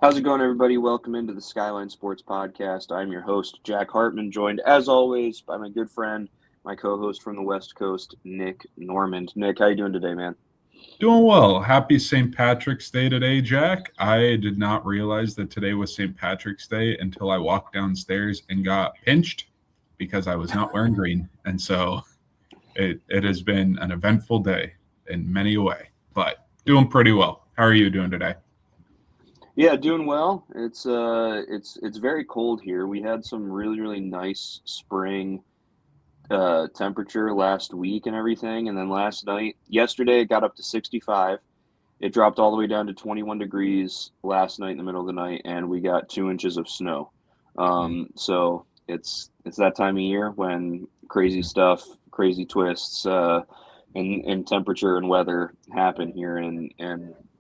How's it going, everybody? Welcome into the Skyline Sports Podcast. I'm your host, Jack Hartman, joined as always by my good friend, my co-host from the West Coast, Nick Normand. Nick, how you doing today, man? Doing well. Happy St. Patrick's Day today, Jack. I did not realize that today was St. Patrick's Day until I walked downstairs and got pinched because I was not wearing green. And so it has been an eventful day in many a way, but doing pretty well. How are you doing today? Yeah, doing well. It's very cold here. We had some really nice spring temperature last week and everything, and then yesterday, it got up to 65. It dropped all the way down to 21 degrees last night in the middle of the night, and we got 2 inches of snow. So it's that time of year when crazy stuff, crazy twists, in temperature and weather happen here in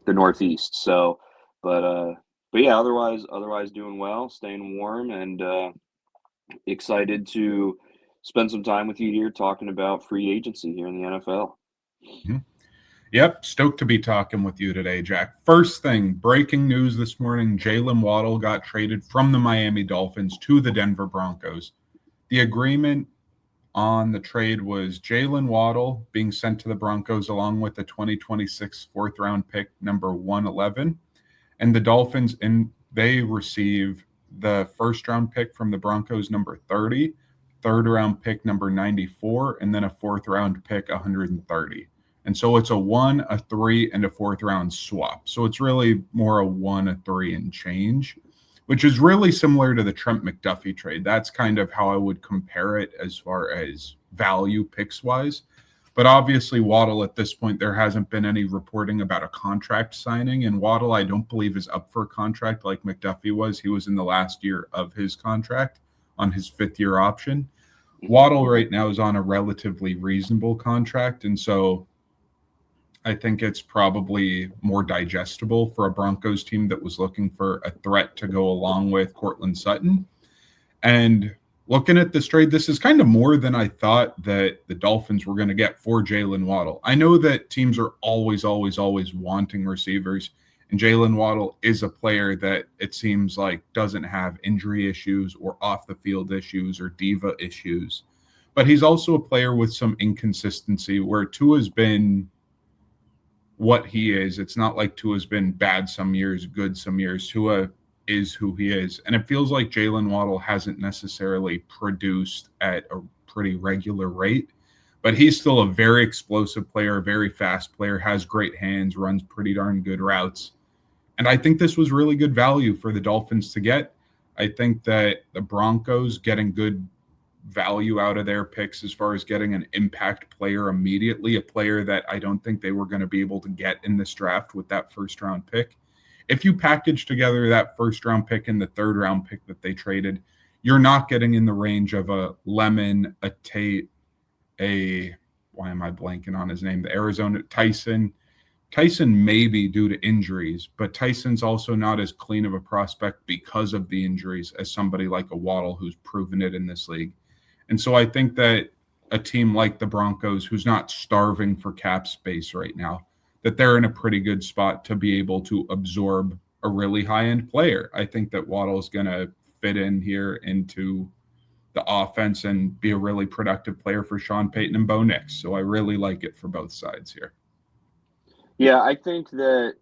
the Northeast. So, but uh, but yeah, otherwise doing well, staying warm, and excited to spend some time with you here talking about free agency here in the NFL. Mhm. Yep, stoked to be talking with you today, Jack. First thing, breaking news this morning, Jaylen Waddle got traded from the Miami Dolphins to the Denver Broncos. The agreement on the trade was Jaylen Waddle being sent to the Broncos along with the 2026 fourth round pick number 111. And the Dolphins they receive the first round pick from the Broncos number 30, third round pick number 94, and then a fourth round pick 130. And so it's a 1, a 3, and a fourth round swap. So it's really more a 1, a 3, and change, which is really similar to the Trent McDuffie trade. That's kind of how I would compare it as far as value picks wise. But obviously, Waddle at this point, there hasn't been any reporting about a contract signing. And Waddle, I don't believe, is up for a contract like McDuffie was. He was in the last year of his contract on his fifth-year option. Waddle right now is on a relatively reasonable contract. And so I think it's probably more digestible for a Broncos team that was looking for a threat to go along with Cortland Sutton. And looking at this trade, this is kind of more than I thought that the Dolphins were going to get for Jaylen Waddle. I know that teams are always wanting receivers, and Jaylen Waddle is a player that it seems like doesn't have injury issues or off the field issues or diva issues. But he's also a player with some inconsistency where Tua's been what he is. It's not like Tua's been bad some years, good some years. Tua is who he is. And it feels like Jaylen Waddle hasn't necessarily produced at a pretty regular rate, but he's still a very explosive player, a very fast player, has great hands, runs pretty darn good routes. And I think this was really good value for the Dolphins to get. I think that the Broncos getting good value out of their picks as far as getting an impact player immediately, a player that I don't think they were going to be able to get in this draft with that first round pick. If you package together that first round pick and the third round pick that they traded, you're not getting in the range of a Lemon, a Tate, why am I blanking on his name? The Arizona Tyson. Tyson maybe due to injuries, but Tyson's also not as clean of a prospect because of the injuries as somebody like a Waddle who's proven it in this league. And so I think that a team like the Broncos, who's not starving for cap space right now, that they're in a pretty good spot to be able to absorb a really high-end player. I think that Waddle is going to fit in here into the offense and be a really productive player for Sean Payton and Bo Nix. So I really like it for both sides here. Yeah, I think that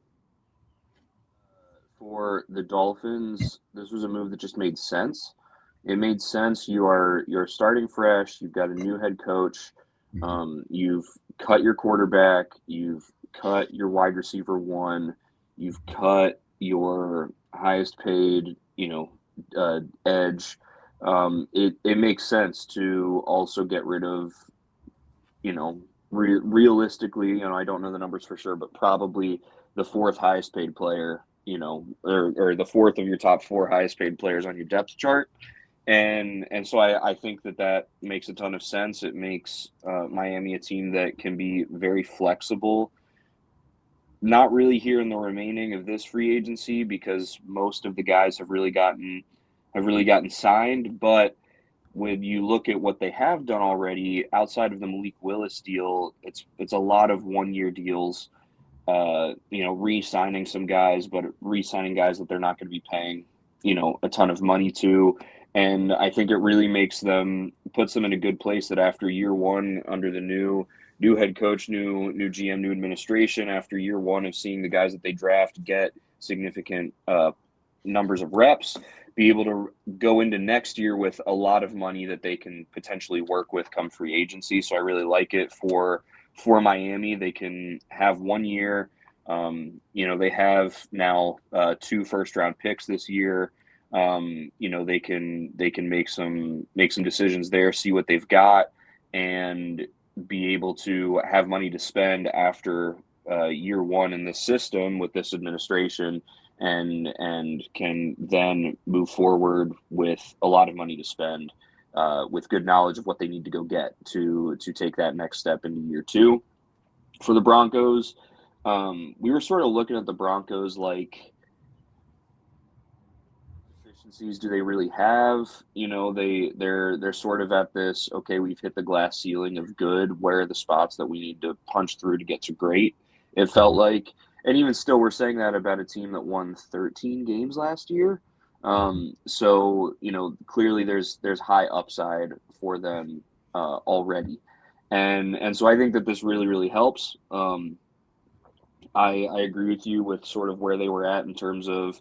for the Dolphins, this was a move that just made sense. It made sense. You're starting fresh. You've got a new head coach. You've cut your quarterback. You've cut your wide receiver one. You've cut your highest paid, edge. It makes sense to also get rid of, realistically, I don't know the numbers for sure, but probably the fourth highest paid player, or the fourth of your top four highest paid players on your depth chart. And so I think that makes a ton of sense. It makes Miami a team that can be very flexible. Not really here in the remaining of this free agency because most of the guys have really gotten signed. But when you look at what they have done already, outside of the Malik Willis deal, it's a lot of 1-year deals. re-signing some guys, but re-signing guys that they're not going to be paying, a ton of money to. And I think it really puts them in a good place that after year one, under the new head coach, new GM, new administration, after year one of seeing the guys that they draft get significant numbers of reps, be able to go into next year with a lot of money that they can potentially work with come free agency. So I really like it for Miami. They can have 1 year. They have now 2 first-round picks this year. They can make some decisions there, see what they've got, and be able to have money to spend after year one in this system with this administration, and can then move forward with a lot of money to spend, with good knowledge of what they need to go get to take that next step into year two. For the Broncos, we were sort of looking at the Broncos like, deficiencies do they really have? They're sort of at this, okay, we've hit the glass ceiling of good. Where are the spots that we need to punch through to get to great? It felt like, and even still, we're saying that about a team that won 13 games last year. So clearly there's high upside for them already, and so I think that this really really helps. I agree with you with sort of where they were at in terms of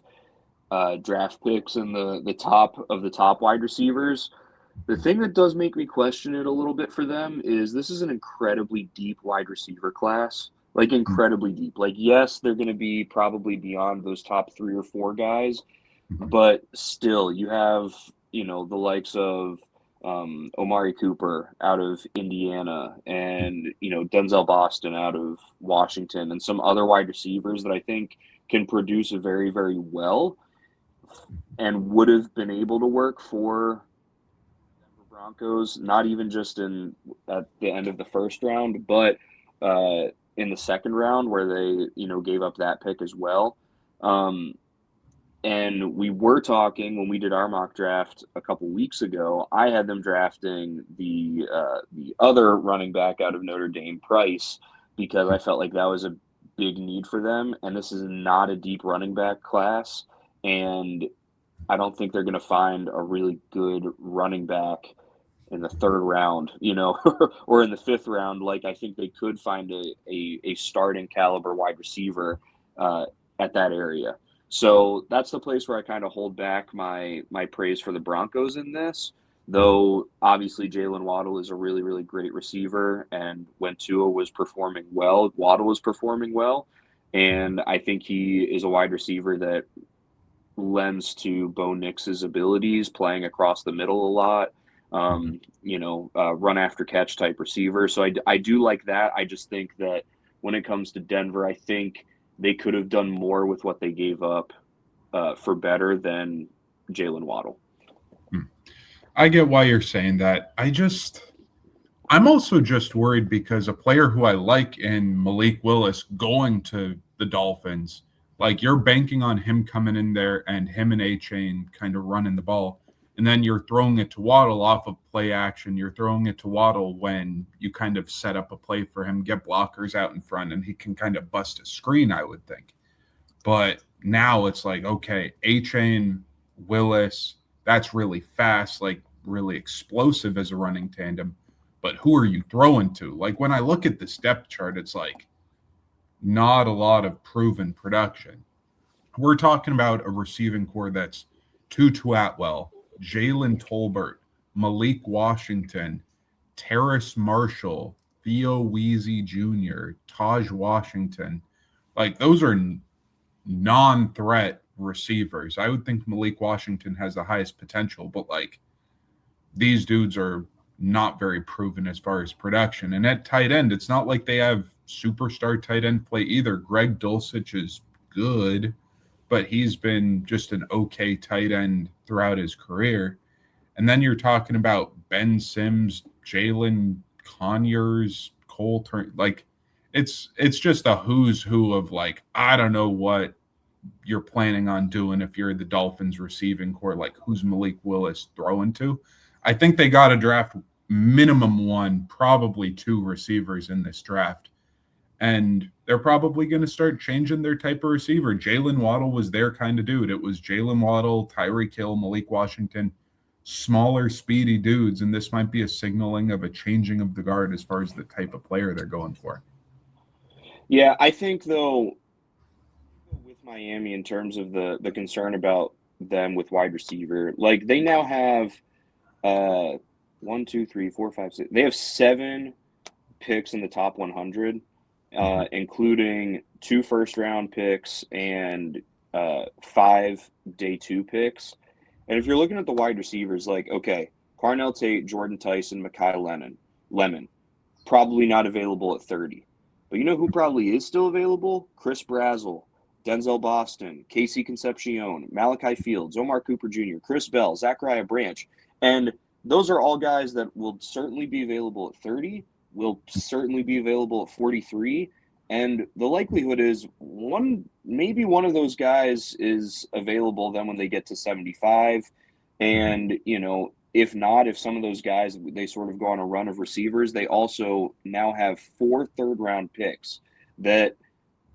draft picks and the top of the top wide receivers. The thing that does make me question it a little bit for them is this is an incredibly deep wide receiver class, like incredibly deep. Like, yes, they're going to be probably beyond those top 3 or 4 guys, but still, you have the likes of Omari Cooper out of Indiana, and Denzel Boston out of Washington, and some other wide receivers that I think can produce very very well, and would have been able to work for Denver Broncos, not even just at the end of the first round, but in the second round where they gave up that pick as well. And we were talking when we did our mock draft a couple weeks ago. I had them drafting the other running back out of Notre Dame, Price, because I felt like that was a big need for them. And this is not a deep running back class, and I don't think they're going to find a really good running back in the third round, or in the fifth round. Like, I think they could find a starting caliber wide receiver at that area. So that's the place where I kind of hold back my praise for the Broncos in this. Though obviously Jaylen Waddle is a really, really great receiver, and when Tua was performing well, Waddle was performing well, and I think he is a wide receiver that lends to Bo Nix's abilities, playing across the middle a lot, run after catch type receiver. So I do like that. I just think that when it comes to Denver, I think they could have done more with what they gave up for better than Jaylen Waddle. I get why you're saying that. I'm also just worried because a player who I like in Malik Willis going to the Dolphins, like, you're banking on him coming in there and him and A-Chain kind of running the ball. And then you're throwing it to Waddle off of play action. You're throwing it to Waddle when you kind of set up a play for him, get blockers out in front, and he can kind of bust a screen, I would think. But now it's like, okay, A-Chain, Willis, that's really fast, like really explosive as a running tandem. But who are you throwing to? Like, when I look at this depth chart, it's like not a lot of proven production. We're talking about a receiving core that's Tutu Atwell, Jalen Tolbert, Malik Washington, Terrace Marshall, Theo Weezy Jr., Taj Washington. Like, those are non-threat receivers. I would think Malik Washington has the highest potential, but like, these dudes are not very proven as far as production. And at tight end, it's not like they have superstar tight end play either. Greg Dulcich is good, but he's been just an okay tight end throughout his career. And then you're talking about Ben Sims, Jalen Conyers, Cole Turner. Like, it's just a who's who of, like, I don't know what you're planning on doing if you're the Dolphins receiving core. Like, who's Malik Willis throwing to? I think they got to draft minimum 1, probably 2 receivers in this draft. And they're probably going to start changing their type of receiver. Jaylen Waddle was their kind of dude. It was Jaylen Waddle, Tyreek Hill, Malik Washington, smaller, speedy dudes. And this might be a signaling of a changing of the guard as far as the type of player they're going for. Yeah, I think, though, with Miami in terms of the concern about them with wide receiver, like they now have one, two, three, four, five, six. They have 7 picks in the top 100, including 2 first-round picks and 5 day 2 picks. And if you're looking at the wide receivers, like, okay, Carnell Tate, Jordan Tyson, Mekhi Lemon, probably not available at 30. But you know who probably is still available? Chris Brazzell, Denzel Boston, Casey Concepcion, Malachi Fields, Omar Cooper Jr., Chris Bell, Zachariah Branch. And those are all guys that will certainly be available at 30, will certainly be available at 43. And the likelihood is maybe one of those guys is available then when they get to 75. And, if not, if some of those guys, they sort of go on a run of receivers, they also now have 4 third-round picks that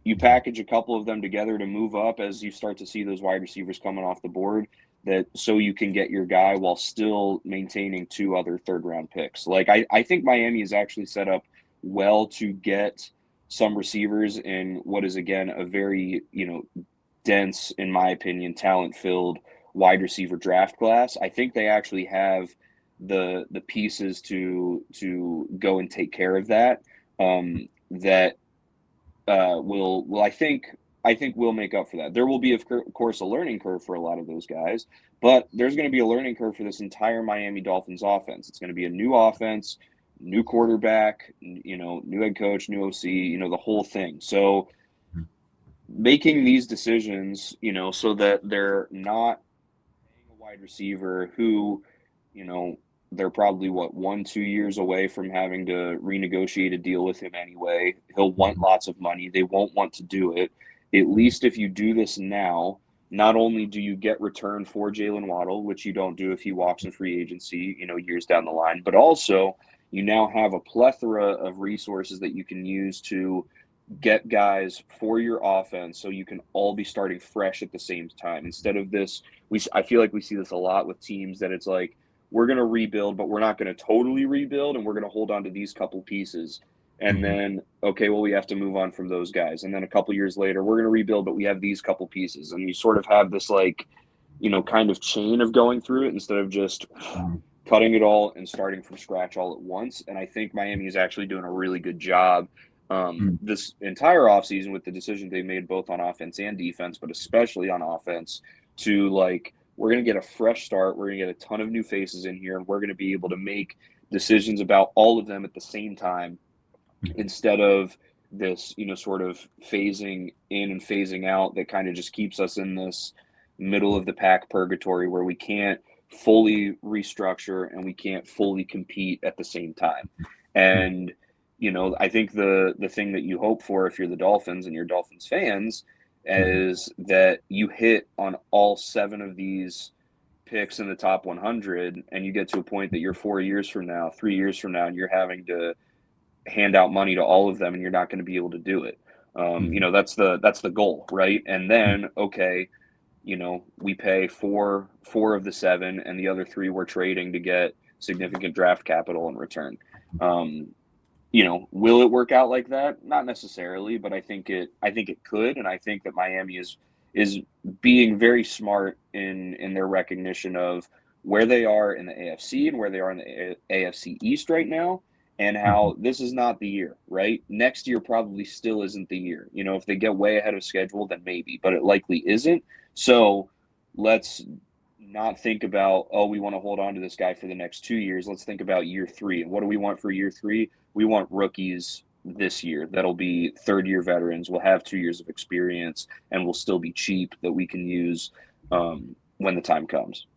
you package a couple of them together to move up as you start to see those wide receivers coming off the board, that so you can get your guy while still maintaining 2 other third-round picks. Like, I think Miami is actually set up well to get some receivers in what is, again, a very, dense, in my opinion, talent-filled wide receiver draft class. I think they actually have the pieces to go and take care of that. That will I think will make up for that. There will be, of course, a learning curve for a lot of those guys, but there's going to be a learning curve for this entire Miami Dolphins offense. It's going to be a new offense, new quarterback, new head coach, new OC, the whole thing. So making these decisions, so that they're not paying a wide receiver who, they're probably 1-2 years away from having to renegotiate a deal with him anyway. He'll want lots of money. They won't want to do it. At least if you do this now, not only do you get return for Jaylen Waddle, which you don't do if he walks in free agency, years down the line, but also you now have a plethora of resources that you can use to get guys for your offense so you can all be starting fresh at the same time. Instead of this, I feel like we see this a lot with teams that it's like, we're going to rebuild, but we're not going to totally rebuild, and we're going to hold on to these couple pieces. And then, okay, well, we have to move on from those guys. And then a couple years later, we're going to rebuild, but we have these couple pieces. And you sort of have this, like, kind of chain of going through it instead of just cutting it all and starting from scratch all at once. And I think Miami is actually doing a really good job this entire offseason with the decisions they made both on offense and defense, but especially on offense, to, like, we're going to get a fresh start. We're going to get a ton of new faces in here, and we're going to be able to make decisions about all of them at the same time instead of this, sort of phasing in and phasing out that kind of just keeps us in this middle of the pack purgatory where we can't fully restructure and we can't fully compete at the same time. And, I think the thing that you hope for if you're the Dolphins and you're Dolphins fans is that you hit on all 7 of these picks in the top 100 and you get to a point that you're 4 years from now, 3 years from now, and you're having to hand out money to all of them and you're not going to be able to do it. That's the goal, right? And then, okay, we pay 4 of the 7 and the other 3 we're trading to get significant draft capital in return. Will it work out like that? Not necessarily, but I think it could, and I think that Miami is being very smart in their recognition of where they are in the AFC and where they are in the AFC East right now, and how this is not the year, right? Next year probably still isn't the year. If they get way ahead of schedule, then maybe, but it likely isn't. So let's not think about, we want to hold on to this guy for the next 2 years. Let's think about year 3. And what do we want for year 3? We want rookies this year that'll be third-year veterans, will have 2 years of experience, and will still be cheap that we can use when the time comes.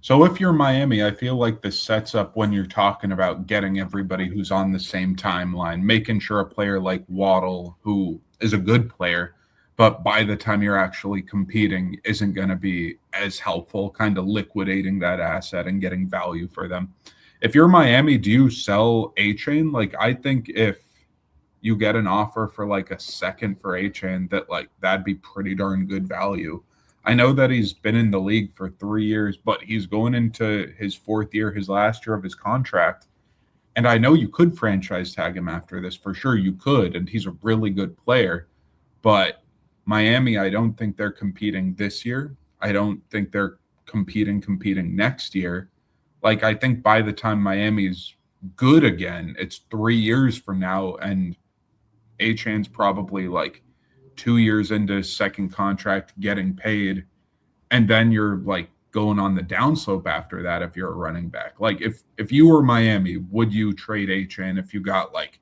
So if you're Miami, I feel like this sets up when you're talking about getting everybody who's on the same timeline, making sure a player like Waddle, who is a good player, but by the time you're actually competing isn't going to be as helpful, kind of liquidating that asset and getting value for them. If you're Miami, do you sell A-Chain? Like, I think if you get an offer for like a second for Achane, that'd be pretty darn good value. I know that he's been in the league for 3 years, but he's going into his fourth year, his last year of his contract. And I know you could franchise tag him after this, for sure you could, and he's a really good player. But Miami, I don't think they're competing this year. I don't think they're competing next year. Like, I think by the time Miami's good again, it's 3 years from now, and Achane's probably like 2 years into his second contract getting paid, and then you're like going on the downslope after that if you're a running back. Like, if you were Miami, would you trade Achane if you got like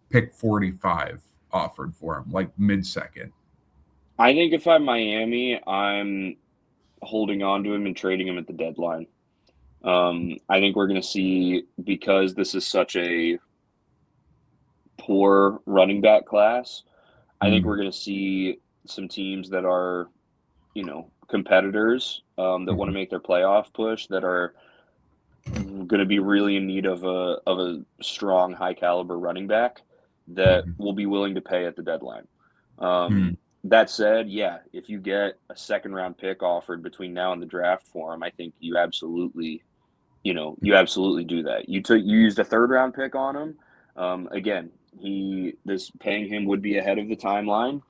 pick 45 offered for him, like mid-second? I think if I'm Miami, I'm holding on to him and trading him at the deadline. I think we're going to see, because this is such a poor running back class, I think we're going to see some teams that are, competitors, that want to make their playoff push, that are going to be really in need of a strong, high caliber running back that will be willing to pay at the deadline. That said, yeah, if you get a second round pick offered between now and the draft for him, I think you absolutely do that. You used a third round pick on him. Again, this paying him would be ahead of the timeline.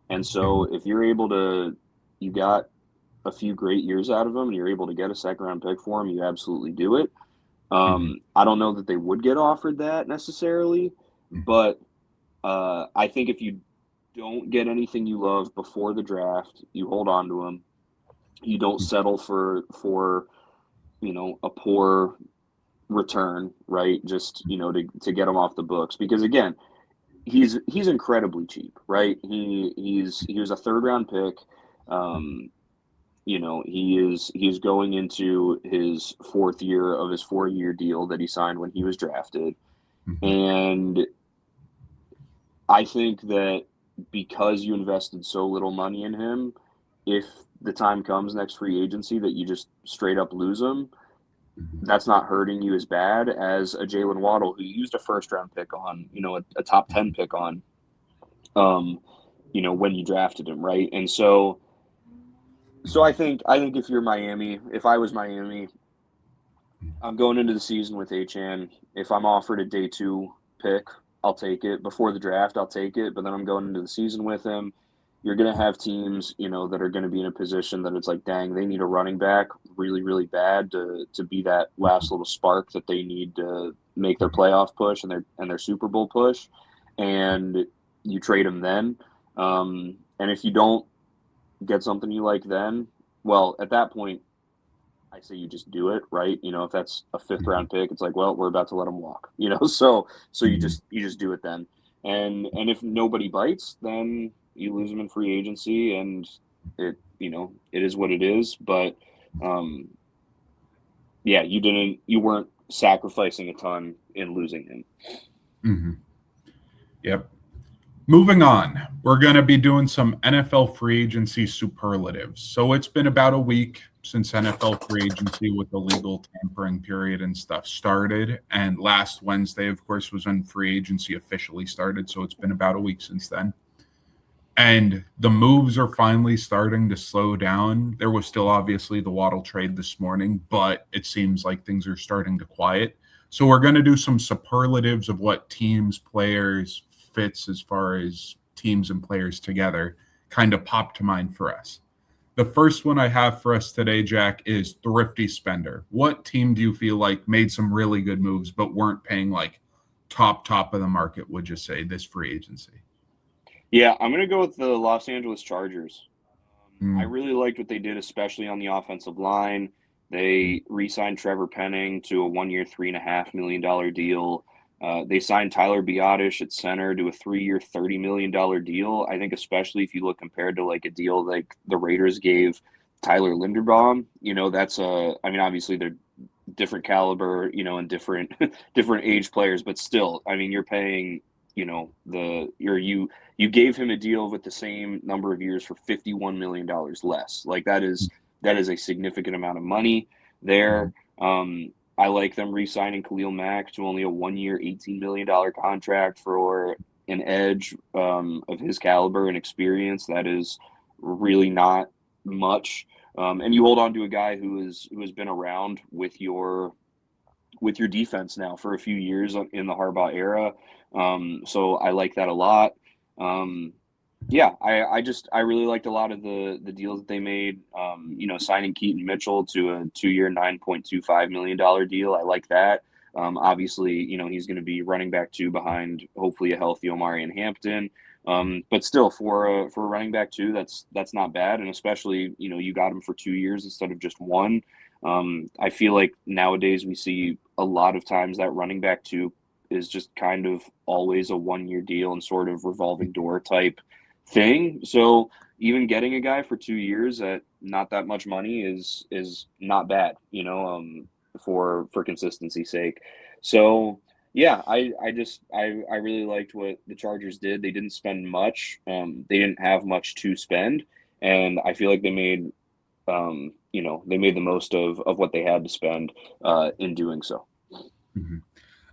And so if you got a few great years out of him and you're able to get a second round pick for him, you absolutely do it. I don't know that they would get offered that necessarily, but I think if you don't get anything you love before the draft, you hold on to him. You don't settle for a poor return, right? Just to get him off the books, because again, he's incredibly cheap, right? He was a third round pick. He's going into his fourth year of his 4-year deal that he signed when he was drafted. And I think that because you invested so little money in him, if the time comes next free agency that you just straight up lose him, that's not hurting you as bad as a Jaylen Waddle, who you used a first round pick on, a top 10 pick on, when you drafted him, right? And so I think if you're Miami, if I was Miami, I'm going into the season with Achane. If I'm offered a day 2 pick, I'll take it. Before the draft, I'll take it. But then I'm going into the season with him. You're going to have teams, that are going to be in a position that it's like, dang, they need a running back really, really bad to be that last little spark that they need to make their playoff push and their Super Bowl push. And you trade them then. And if you don't get something you like then, well, at that point, I say you just do it, right? If that's a 5th round pick, it's like, well, we're about to let him walk, so you just do it then. And if nobody bites, then you lose them in free agency, and it is what it is. But you weren't sacrificing a ton in losing him. Yep. Moving on, we're going to be doing some NFL free agency superlatives. So it's been about a week since NFL free agency with the legal tampering period and stuff started. And last Wednesday, of course, was when free agency officially started. So it's been about a week since then. And the moves are finally starting to slow down. There was still obviously the Waddle trade this morning, but it seems like things are starting to quiet. So we're going to do some superlatives of what teams, players, fits as far as teams and players together kind of pop to mind for us. The first one I have for us today, Jack, is thrifty spender. What team do you feel like made some really good moves but weren't paying like top of the market, would you say, this free agency? Yeah, I'm going to go with the Los Angeles Chargers. I really liked what they did, especially on the offensive line. They re-signed Trevor Penning to a 1-year, $3.5 million deal. They signed Tyler Biadasz at center to a 3-year, $30 million deal. I think especially if you look compared to like a deal like the Raiders gave Tyler Linderbaum, obviously they're different caliber, and different age players, but still, you're paying, you gave him a deal with the same number of years for $51 million less. Like that is a significant amount of money there. I like them re-signing Khalil Mack to only a 1-year, $18 million contract for an edge of his caliber and experience, that is really not much. And you hold on to a guy who has been around with your defense now for a few years in the Harbaugh era. So I like that a lot. Um, yeah, I really liked a lot of the deals that they made. Signing Keaton Mitchell to a 2-year, $9.25 million deal. I like that. Obviously, he's going to be running back two behind hopefully a healthy Omari and Hampton. But still, for a running back two, that's not bad. And especially, you got him for 2 years instead of just one. I feel like nowadays we see a lot of times that running back two is just kind of always a 1-year deal and sort of revolving door type thing. So even getting a guy for 2 years at not that much money is not bad, for consistency's sake. So yeah, I really liked what the Chargers did. They didn't spend much. They didn't have much to spend, and I feel like they made the most of what they had to spend in doing so. Mhm.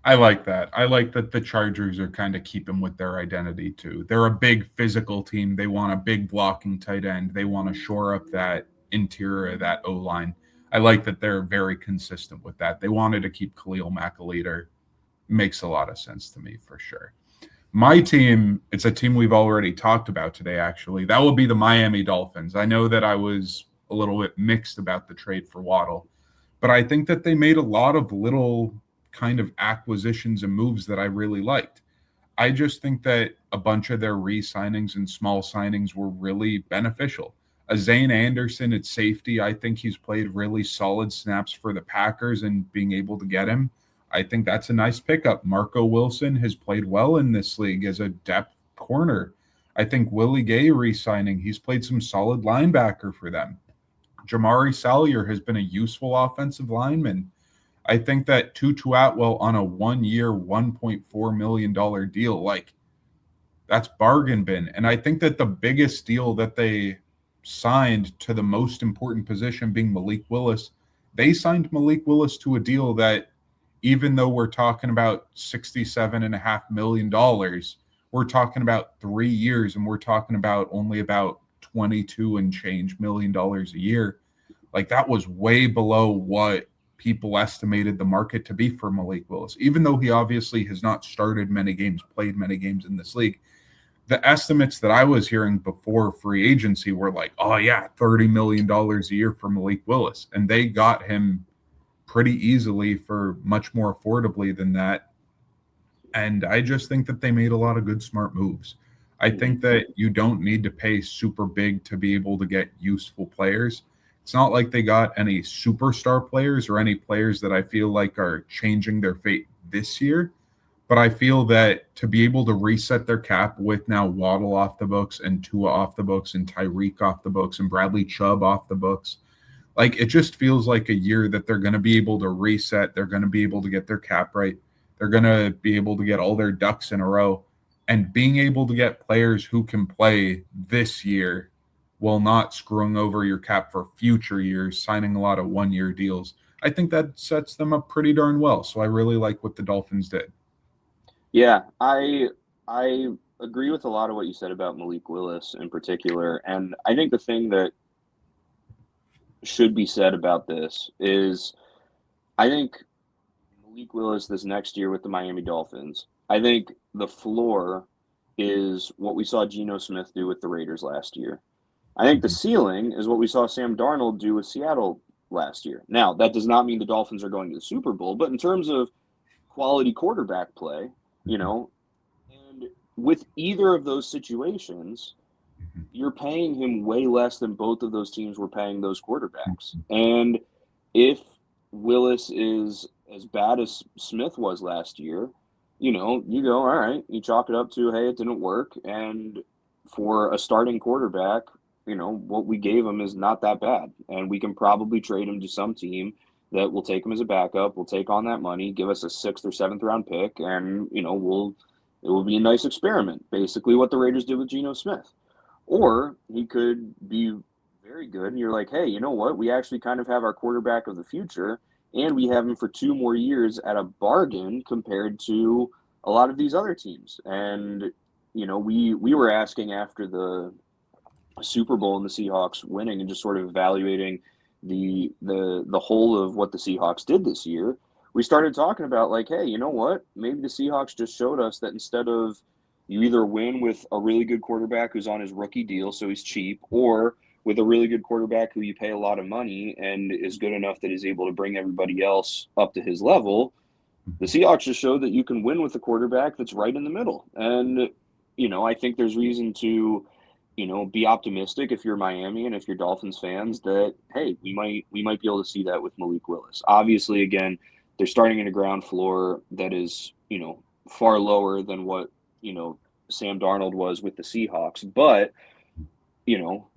I like that. I like that the Chargers are kind of keeping with their identity too. They're a big physical team. They want a big blocking tight end. They want to shore up that interior of that O line. I like that they're very consistent with that. They wanted to keep Khalil Mack a leader. Makes a lot of sense to me for sure. My team, it's a team we've already talked about today, actually. That would be the Miami Dolphins. I know that I was a little bit mixed about the trade for Waddle, but I think that they made a lot of little kind of acquisitions and moves that I really liked. I just think that a bunch of their re-signings and small signings were really beneficial. A Zane Anderson at safety, I think he's played really solid snaps for the Packers, and being able to get him, I think that's a nice pickup. Marco Wilson has played well in this league as a depth corner. I think Willie Gay re-signing, he's played some solid linebacker for them. Jamari Salyer has been a useful offensive lineman. I think that Tutu Atwell on a 1-year, $1.4 million deal, like that's bargain bin. And I think that the biggest deal that they signed to the most important position being Malik Willis, they signed Malik Willis to a deal that, even though we're talking about $67.5 million, we're talking about 3 years, and we're talking about only about 22 and change $1 million a year. Like that was way below what people estimated the market to be for Malik Willis, even though he obviously has not started many games, played many games in this league. The estimates that I was hearing before free agency were like, oh yeah, $30 million a year for Malik Willis. And they got him pretty easily for much more affordably than that. And I just think that they made a lot of good, smart moves. I think that you don't need to pay super big to be able to get useful players. It's not like they got any superstar players or any players that I feel like are changing their fate this year. But I feel that to be able to reset their cap with now Waddle off the books and Tua off the books and Tyreek off the books and Bradley Chubb off the books, like it just feels like a year that they're going to be able to reset. They're going to be able to get their cap right. They're going to be able to get all their ducks in a row. And being able to get players who can play this year while not screwing over your cap for future years, signing a lot of 1-year deals, I think that sets them up pretty darn well. So I really like what the Dolphins did. Yeah, I agree with a lot of what you said about Malik Willis in particular, and I think the thing that should be said about this is I think Malik Willis this next year with the Miami Dolphins, I think the floor is what we saw Geno Smith do with the Raiders last year. I think the ceiling is what we saw Sam Darnold do with Seattle last year. Now, that does not mean the Dolphins are going to the Super Bowl, but in terms of quality quarterback play, and with either of those situations, you're paying him way less than both of those teams were paying those quarterbacks. And if Willis is as bad as Smith was last year, you go, all right, you chalk it up to, hey, it didn't work. And for a starting quarterback, what we gave him is not that bad. And we can probably trade him to some team that will take him as a backup, will take on that money, give us a 6th or 7th round pick, and, it will be a nice experiment, basically what the Raiders did with Geno Smith. Or he could be very good, and you're like, hey, you know what? We actually kind of have our quarterback of the future, and we have him for 2 more years at a bargain compared to a lot of these other teams. And we were asking after the Super Bowl and the Seahawks winning and just sort of evaluating the whole of what the Seahawks did this year. We started talking about like, hey, you know what? Maybe the Seahawks just showed us that instead of you either win with a really good quarterback who's on his rookie deal, so he's cheap, or with a really good quarterback who you pay a lot of money and is good enough that he's able to bring everybody else up to his level. The Seahawks just showed that you can win with a quarterback that's right in the middle. And, I think there's reason to, be optimistic if you're Miami and if you're Dolphins fans that, hey, we might be able to see that with Malik Willis. Obviously, again, they're starting in a ground floor that is, far lower than what, Sam Darnold was with the Seahawks. But, you know,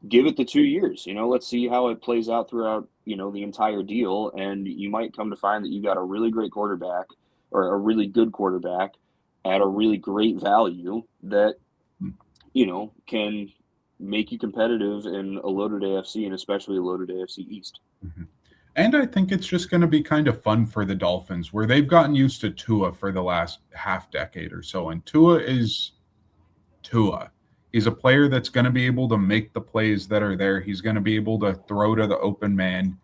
give it the 2 years. Let's see how it plays out throughout, the entire deal. And you might come to find that you got a really great quarterback or a really good quarterback at a really great value that, can make you competitive in a loaded AFC and especially a loaded AFC East. Mm-hmm. And I think it's just going to be kind of fun for the Dolphins, where they've gotten used to Tua for the last half decade or so. And Tua is Tua. He's a player that's going to be able to make the plays that are there. He's going to be able to throw to the open man,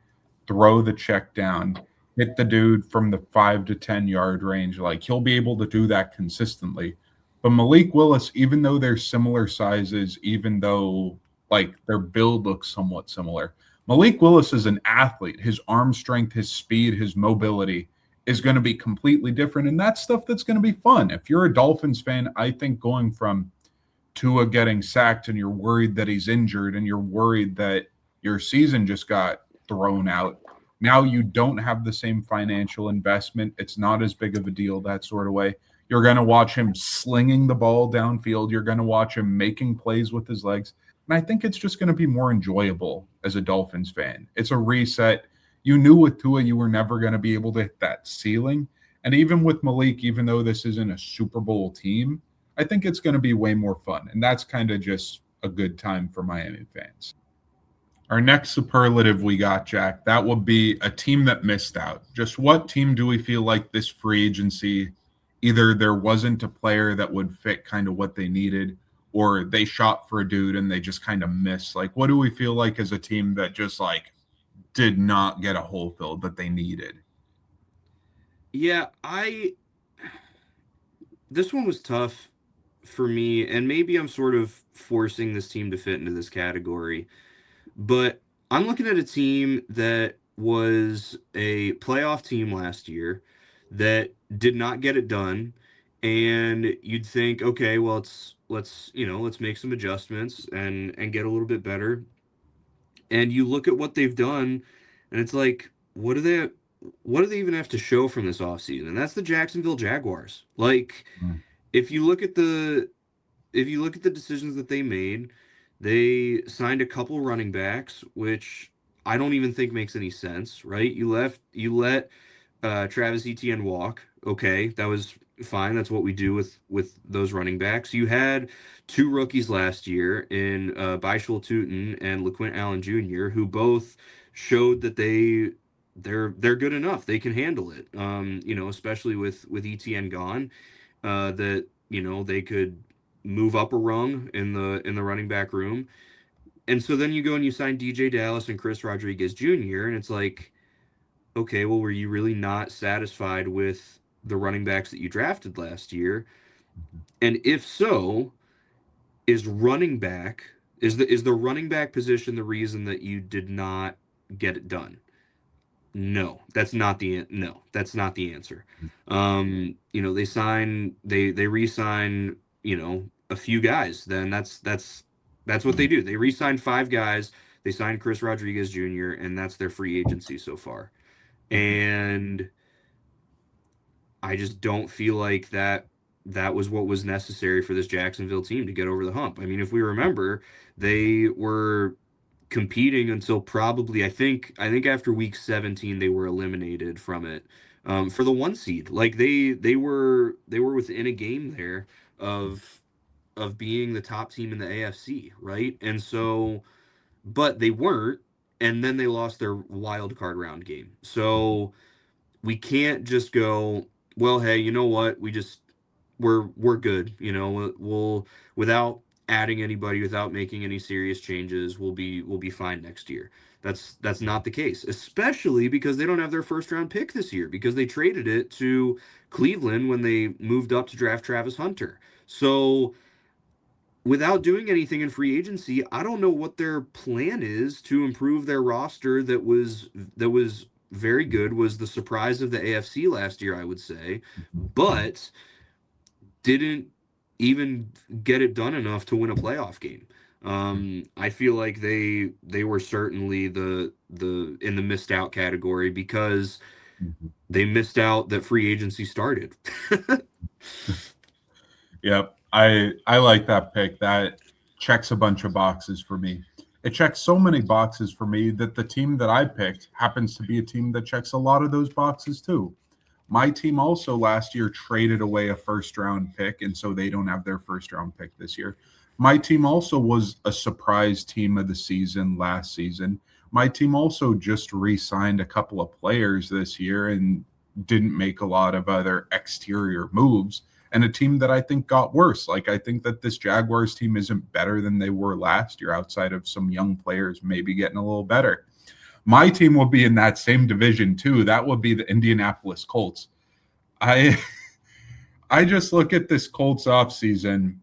throw the check down, hit the dude from the 5 to 10 yard range. Like, he'll be able to do that consistently. But Malik Willis, even though they're similar sizes, even though like their build looks somewhat similar, Malik Willis is an athlete. His arm strength, his speed, his mobility is going to be completely different. And that's stuff that's going to be fun. If you're a Dolphins fan, I think going from Tua getting sacked and you're worried that he's injured and you're worried that your season just got thrown out, now you don't have the same financial investment. It's not as big of a deal that sort of way. You're going to watch him slinging the ball downfield. You're going to watch him making plays with his legs. And I think it's just going to be more enjoyable as a Dolphins fan. It's a reset. You knew with Tua you were never going to be able to hit that ceiling. And even with Malik, even though this isn't a Super Bowl team, I think it's going to be way more fun. And that's kind of just a good time for Miami fans. Our next superlative we got, Jack, that would be a team that missed out. Just what team do we feel like this free agency, either there wasn't a player that would fit kind of what they needed, or they shot for a dude and they just kind of missed? Like, what do we feel like as a team that just like did not get a hole filled that they needed? Yeah, this one was tough for me, and maybe I'm sort of forcing this team to fit into this category, but I'm looking at a team that was a playoff team last year that did not get it done, and you'd think, okay, well, let's make some adjustments and get a little bit better. And you look at what they've done, and it's like, what do they even have to show from this offseason? And that's the Jacksonville Jaguars. Like, Mm. if you look at the if you look at the decisions that they made, they signed a couple running backs, which I don't even think makes any sense, right? You let Travis Etienne walk. Okay, that was fine. That's what we do with those running backs. You had two rookies last year in Baishal Tootin and LaQuint Allen Jr., who both showed that they're good enough. They can handle it. Especially with ETN gone, that they could move up a rung in the running back room. And so then you go and you sign DJ Dallas and Chris Rodriguez Jr., and it's like, okay, well, were you really not satisfied with the running backs that you drafted last year? And if so, is running back is the running back position the reason that you did not get it done? No, that's not the answer. They re-sign, a few guys. Then that's what they do. They re-sign five guys. They signed Chris Rodriguez Jr., and that's their free agency so far. And I just don't feel like that was what was necessary for this Jacksonville team to get over the hump. I mean, if we remember, they were competing until probably I think after week 17 they were eliminated from it, for the 1 seed. Like, they were within a game there of being the top team in the AFC, right? And so, but they weren't, and then they lost their wild card round game. So we can't just go, well, hey, you know what? we're good. You know, we'll without adding anybody, without making any serious changes, we'll be fine next year. That's not the case, especially because they don't have their first round pick this year because they traded it to Cleveland when they moved up to draft Travis Hunter. So without doing anything in free agency, I don't know what their plan is to improve their roster that was very good, was the surprise of the AFC last year, I would say, but didn't even get it done enough to win a playoff game. I feel like they were certainly the in the missed out category because they missed out that free agency started. Yep. I like that pick. That checks a bunch of boxes for me. It checks so many boxes for me that the team that I picked happens to be a team that checks a lot of those boxes too. My team also last year traded away a first round pick, and so they don't have their first round pick this year. My team also was a surprise team of the season last season. My team also just re signed a couple of players this year and didn't make a lot of other exterior moves. And a team that I think got worse. Like, I think that this Jaguars team isn't better than they were last year outside of some young players maybe getting a little better. My team will be in that same division too. That would be the Indianapolis Colts. I I just look at this Colts offseason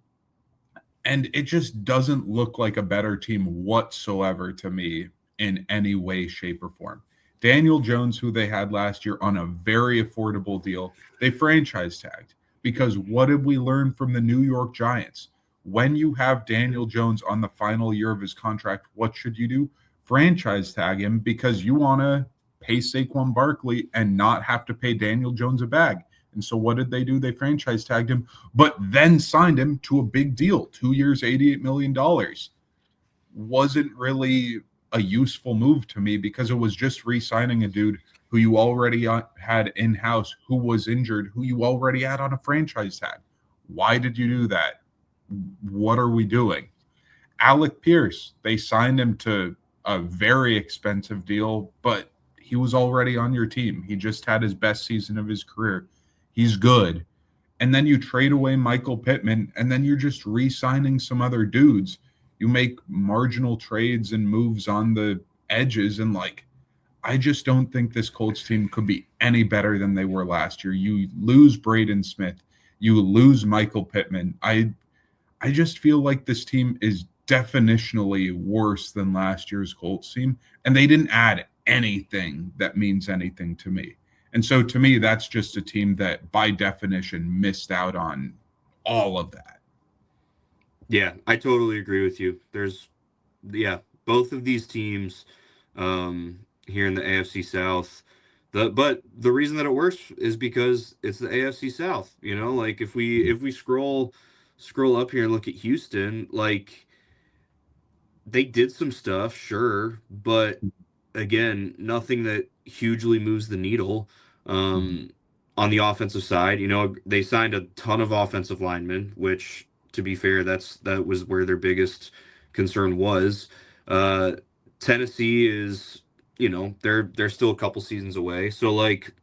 and it just doesn't look like a better team whatsoever to me in any way, shape, or form. Daniel Jones, who they had last year on a very affordable deal, they franchise tagged. Because what did we learn from the New York Giants? When you have Daniel Jones on the final year of his contract, what should you do? Franchise tag him because you want to pay Saquon Barkley and not have to pay Daniel Jones a bag. And so what did they do? They franchise tagged him, but then signed him to a big deal, 2 years, $88 million. Wasn't really a useful move to me because it was just re-signing a dude who you already had in-house, who was injured, who you already had on a franchise tag. Why did you do that? What are we doing? Alec Pierce, they signed him to a very expensive deal, but he was already on your team. He just had his best season of his career. He's good. And then you trade away Michael Pittman, and then you're just re-signing some other dudes. You make marginal trades and moves on the edges, and I just don't think this Colts team could be any better than they were last year. You lose Braden Smith. You lose Michael Pittman. I just feel like this team is definitionally worse than last year's Colts team, and they didn't add anything that means anything to me. And so to me, that's just a team that by definition missed out on all of that. Yeah, I totally agree with you. Both of these teams here in the AFC South. But the reason that it works is because it's the AFC South. You know, like if we scroll up here and look at Houston, like they did some stuff, sure, but again, nothing that hugely moves the needle. On the offensive side, you know, they signed a ton of offensive linemen, which, to be fair, that was where their biggest concern was. Tennessee is, you know, they're still a couple seasons away. So like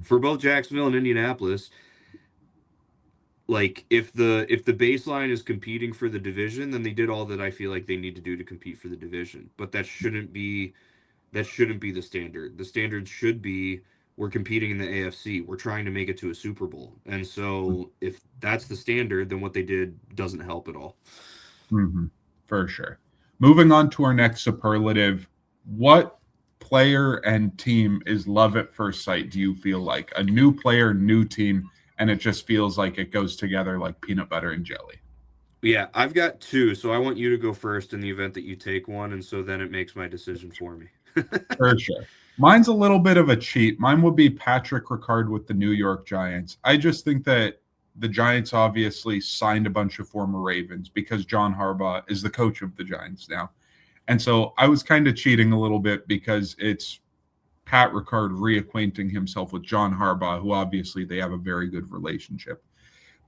for both Jacksonville and Indianapolis, like if the baseline is competing for the division, then they did all that I feel like they need to do to compete for the division. But that shouldn't be the standard. The standard should be we're competing in the AFC. We're trying to make it to a Super Bowl. And so if that's the standard, then what they did doesn't help at all. Mm-hmm. For sure. Moving on to our next superlative, what player and team is love at first sight, do you feel like? A new player, new team, and it just feels like it goes together like peanut butter and jelly. Yeah, I've got two, so I want you to go first in the event that you take one, and so then it makes my decision for me. For sure. Mine's a little bit of a cheat. Mine would be Patrick Ricard with the New York Giants. I just think that the Giants obviously signed a bunch of former Ravens because John Harbaugh is the coach of the Giants now. And so I was kind of cheating a little bit because it's Pat Ricard reacquainting himself with John Harbaugh, who obviously they have a very good relationship.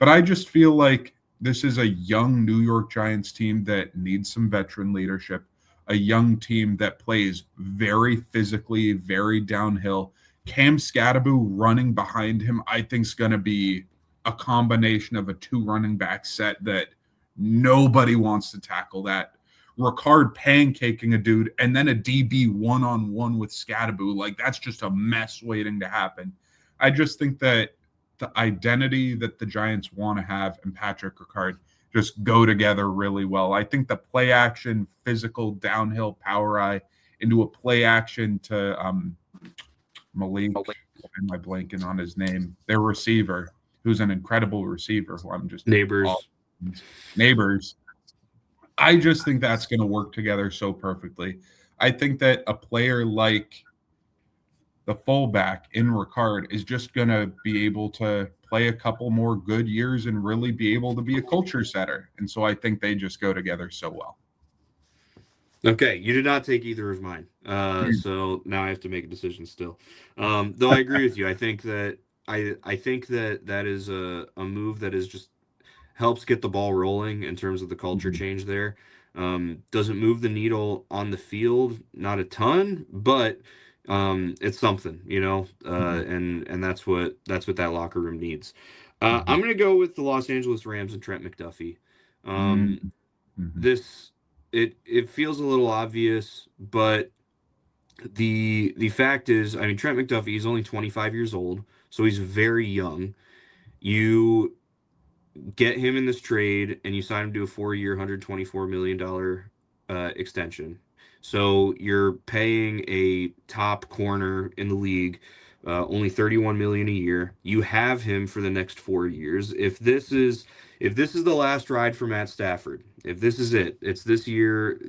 But I just feel like this is a young New York Giants team that needs some veteran leadership, a young team that plays very physically, very downhill. Cam Scadaboo running behind him, I think, is going to be a combination of a two running back set that nobody wants to tackle that. Ricard pancaking a dude and then a DB one-on-one with Scadaboo. Like, that's just a mess waiting to happen. I just think that the identity that the Giants want to have and Patrick Ricard just go together really well. I think the play action, physical, downhill power eye into a play action to Malik, am I blanking on his name? Their receiver, who's an incredible receiver, who I'm just Neighbors. I just think that's going to work together so perfectly. I think that a player like the fullback in Ricard is just going to be able to play a couple more good years and really be able to be a culture setter. And so I think they just go together so well. Okay, you did not take either of mine. So now I have to make a decision still. Though I agree with you. I think that that is a move that is just helps get the ball rolling in terms of the culture change there. Doesn't move the needle on the field, not a ton, but it's something, and that's what that locker room needs. I'm gonna go with the Los Angeles Rams and Trent McDuffie. This it feels a little obvious, but the fact is, I mean, Trent McDuffie is only 25 years old, so he's very young. You get him in this trade and you sign him to a 4-year, $124 million extension. So you're paying a top corner in the league only $31 million a year. You have him for the next 4 years. If this is the last ride for Matt Stafford, if this is it, it's this year,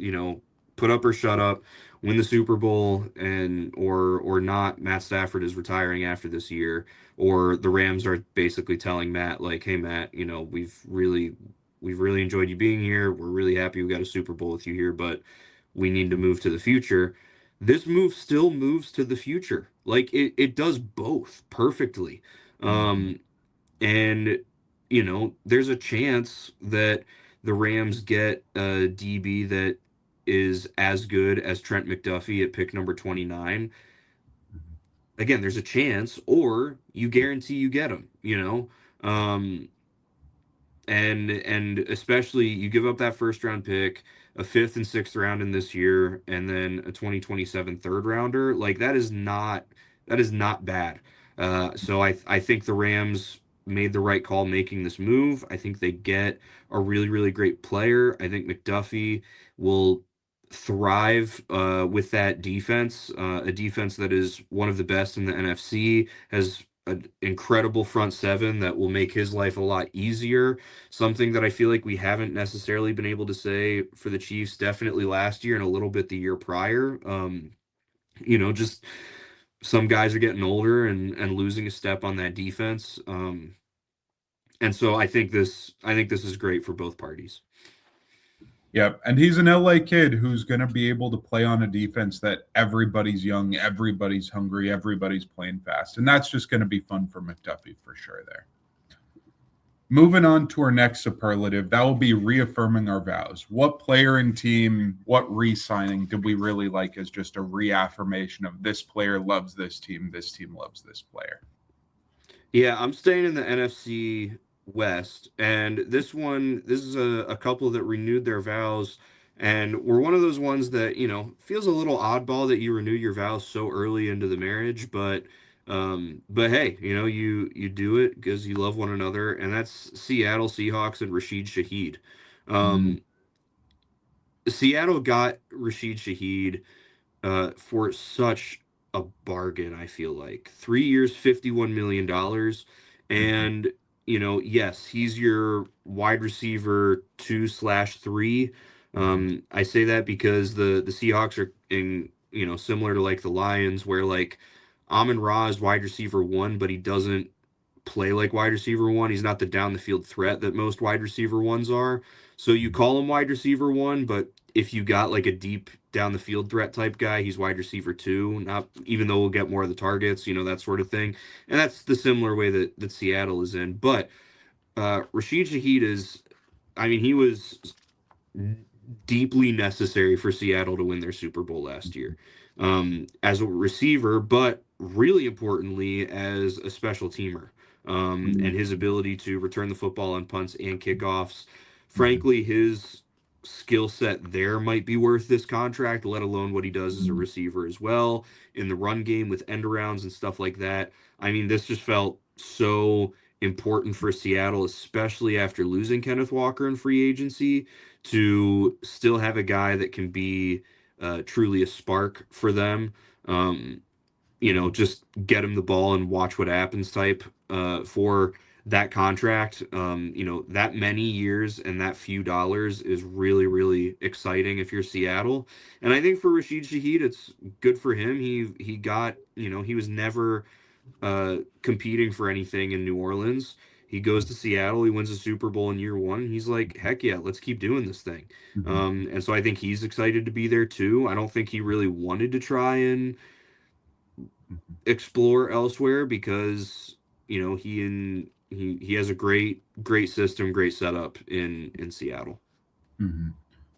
put up or shut up, win the Super Bowl, and or not, Matt Stafford is retiring after this year, or the Rams are basically telling Matt, like, hey Matt, we've really enjoyed you being here. We're really happy we got a Super Bowl with you here, but we need to move to the future. This move still moves to the future. Like, it does both perfectly. And there's a chance that the Rams get a DB that is as good as Trent McDuffie at pick number 29. Again, there's a chance, or you guarantee you get him, and especially you give up that first round pick, a fifth and sixth round in this year, and then a 2027 third rounder. Like, that is not bad. So I think the Rams made the right call making this move. I think they get a really, really great player. I think McDuffie will thrive with that defense, a defense that is one of the best in the NFC, has an incredible front seven that will make his life a lot easier. Something that I feel like we haven't necessarily been able to say for the Chiefs, definitely last year and a little bit the year prior. Just some guys are getting older and losing a step on that defense. And so I think this is great for both parties. Yep. And he's an LA kid who's going to be able to play on a defense that everybody's young, everybody's hungry, everybody's playing fast. And that's just going to be fun for McDuffie for sure there. Moving on to our next superlative, that will be reaffirming our vows. What player and team, what re-signing did we really like as just a reaffirmation of this player loves this team loves this player? Yeah, I'm staying in the NFC West, and this is a couple that renewed their vows, and we're one of those ones that feels a little oddball that you renew your vows so early into the marriage, but hey, you do it because you love one another, and that's Seattle Seahawks and Rashid Shaheed. Seattle got Rashid Shaheed for such a bargain. I feel like 3 years, $51 million. And, yes, he's your wide receiver 2/3. I say that because the Seahawks are similar to like the Lions, where like Amon-Ra is wide receiver 1, but he doesn't play like wide receiver 1. He's not the down the field threat that most wide receiver 1s are. So you call him wide receiver 1, but if you got like a deep down the field threat type guy, he's wide receiver 2, not even though we'll get more of the targets, that sort of thing. And that's the similar way that Seattle is in. But Rashid Shaheed he was deeply necessary for Seattle to win their Super Bowl last year as a receiver, but really importantly as a special teamer. and his ability to return the football on punts and kickoffs. Frankly, his skill set there might be worth this contract, let alone what he does as a receiver as well in the run game with end arounds and stuff like that. I mean, this just felt so important for Seattle, especially after losing Kenneth Walker in free agency, to still have a guy that can be truly a spark for them. Um, just get him the ball and watch what happens type for that contract. That many years and that few dollars is really, really exciting if you're Seattle. And I think for Rashid Shaheed, it's good for him. He got, he was never competing for anything in New Orleans. He goes to Seattle, he wins a Super Bowl in year one. He's like, heck yeah, let's keep doing this thing. And so I think he's excited to be there too. I don't think he really wanted to try and explore elsewhere because he has a great system, great setup in Seattle. Mm-hmm.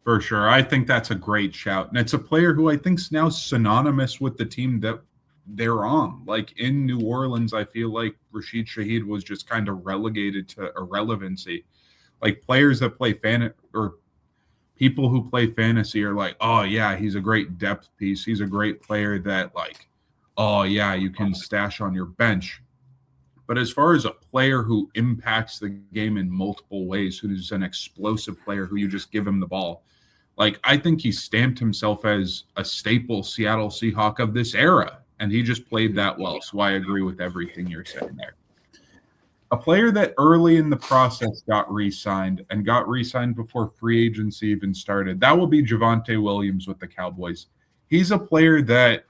For sure. I think that's a great shout. And it's a player who I think's now synonymous with the team that they're on. Like in New Orleans, I feel like Rashid Shaheed was just kind of relegated to irrelevancy. Like players that play or people who play fantasy are like, oh yeah, he's a great depth piece. He's a great player that like, oh yeah, you can stash on your bench. But as far as a player who impacts the game in multiple ways, who's an explosive player who you just give him the ball, like I think he stamped himself as a staple Seattle Seahawk of this era, and he just played that well. So I agree with everything you're saying there. A player that early in the process got re-signed and got re-signed before free agency even started, that will be Javonte Williams with the Cowboys. He's a player that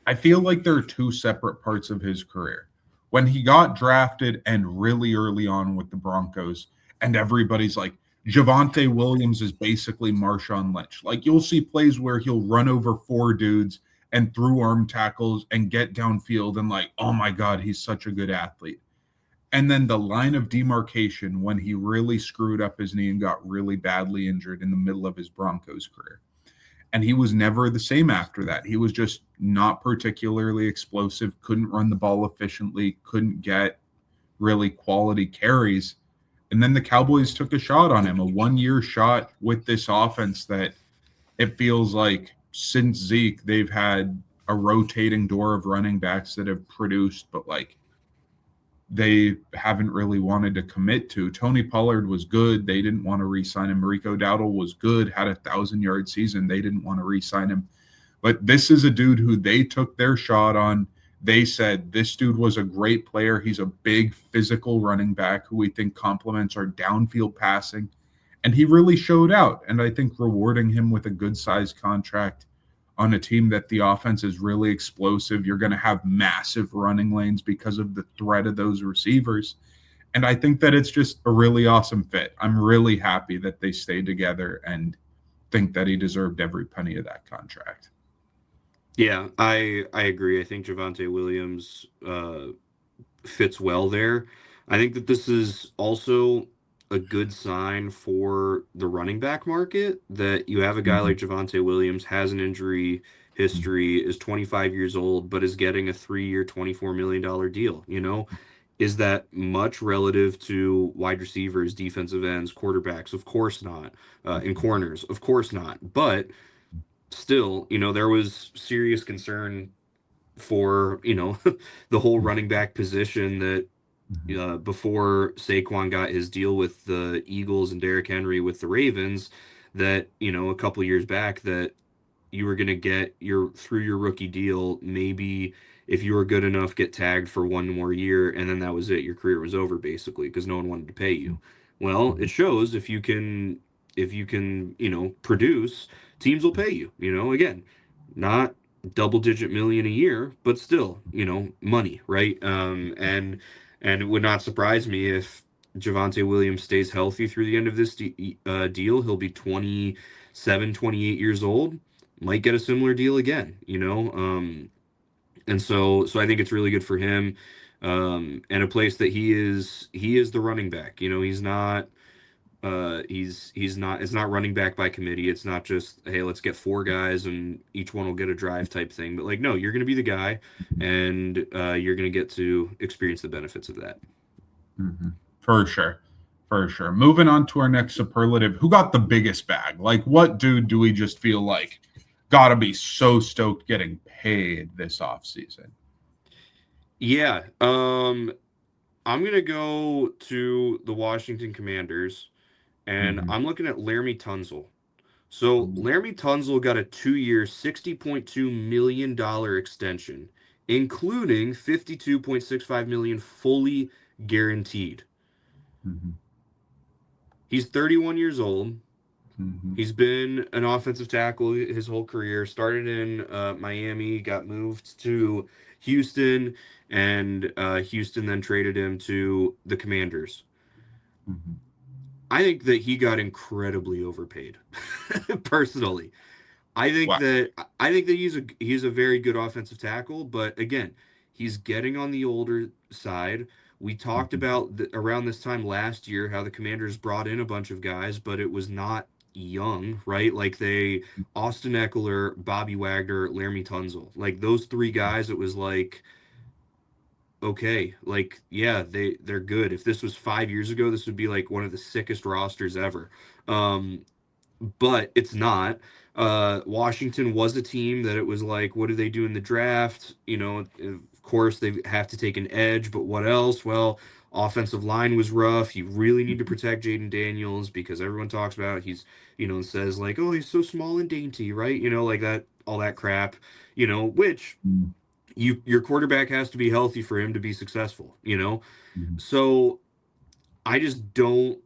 I feel like there are two separate parts of his career. When he got drafted and really early on with the Broncos, and everybody's like, Javonte Williams is basically Marshawn Lynch. Like you'll see plays where he'll run over four dudes and through arm tackles and get downfield and like, oh my God, he's such a good athlete. And then the line of demarcation when he really screwed up his knee and got really badly injured in the middle of his Broncos career. And he was never the same after that. He was just not particularly explosive, couldn't run the ball efficiently, couldn't get really quality carries. And then the Cowboys took a shot on him, a 1-year shot with this offense that it feels like since Zeke, they've had a rotating door of running backs that have produced, but like they haven't really wanted to commit to. Tony Pollard was good. They didn't want to re-sign him. Rico Dowdle was good, had a 1,000-yard season. They didn't want to re-sign him. But this is a dude who they took their shot on. They said, this dude was a great player. He's a big physical running back who we think complements our downfield passing. And he really showed out. And I think rewarding him with a good-sized contract on a team that the offense is really explosive, you're going to have massive running lanes because of the threat of those receivers. And I think that it's just a really awesome fit. I'm really happy that they stayed together and think that he deserved every penny of that contract. Yeah, I agree. I think Javonte Williams fits well there. I think that this is also a good sign for the running back market that you have a guy like Javonte Williams has an injury history, is 25 years old, but is getting a 3-year, $24 million deal. Is that much relative to wide receivers, defensive ends, quarterbacks? Of course not. And corners, of course not. But still, there was serious concern for, the whole running back position that before Saquon got his deal with the Eagles and Derrick Henry with the Ravens, that, a couple years back that you were going to get through your rookie deal, maybe if you were good enough, get tagged for one more year, and then that was it. Your career was over basically because no one wanted to pay you. Well, it shows if you can, produce, teams will pay you. Again, not double-digit million a year, but still, money, right? And it would not surprise me if Javonte Williams stays healthy through the end of this deal. He'll be 27, 28 years old. Might get a similar deal again, and so I think it's really good for him, and a place that he is the running back. He's not He's not, it's not running back by committee. It's not just, hey, let's get four guys and each one will get a drive type thing. But like, no, you're going to be the guy, and you're going to get to experience the benefits of that. Mm-hmm. For sure. For sure. Moving on to our next superlative. Who got the biggest bag? Like, what dude do we just feel like gotta be so stoked getting paid this offseason? Yeah. I'm gonna go to the Washington Commanders, and Mm-hmm. I'm looking at Laramie Tunzel. So Laramie Tunzel got a 2-year, $60.2 million extension, including $52.65 million fully guaranteed. Mm-hmm. He's 31 years old. Mm-hmm. He's been an offensive tackle his whole career. Started in Miami, got moved to Houston, and Houston then traded him to the Commanders. Mm-hmm. I think that he got incredibly overpaid, personally. Wow. I think that he's a very good offensive tackle, but again, he's getting on the older side. We talked Mm-hmm. about around this time last year how the Commanders brought in a bunch of guys, but it was not young, right? Like they Austin Eckler, Bobby Wagner, Laramie Tunzel, like those three guys. It was like, okay, like yeah, they're good. If this was 5 years ago, this would be like one of the sickest rosters ever. Um, but it's not. Washington was a team that it was like, what do they do in the draft? You know, of course they have to take an edge, but what else? Well, offensive line was rough. You really need to protect Jaden Daniels because everyone talks about he's, says like, oh, he's so small and dainty, right? Like that, all that crap. Which your quarterback has to be healthy for him to be successful. Mm-hmm. So I just don't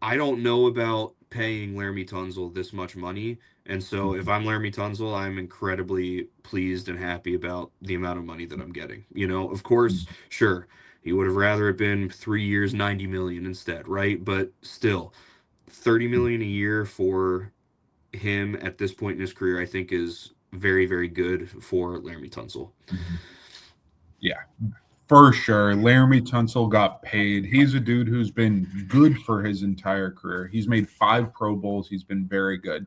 I don't know about paying Laramie Tunzel this much money. And so if I'm Laramie Tunzel, I'm incredibly pleased and happy about the amount of money that I'm getting. Of course, sure, he would have rather it been 3 years, 90 million instead, right? But still, 30 million a year for him at this point in his career, I think is very, very good for Laramie Tunzel. Mm-hmm. Yeah. For sure. Laramie Tunsil got paid. He's a dude who's been good for his entire career. He's made 5 Pro Bowls. He's been very good.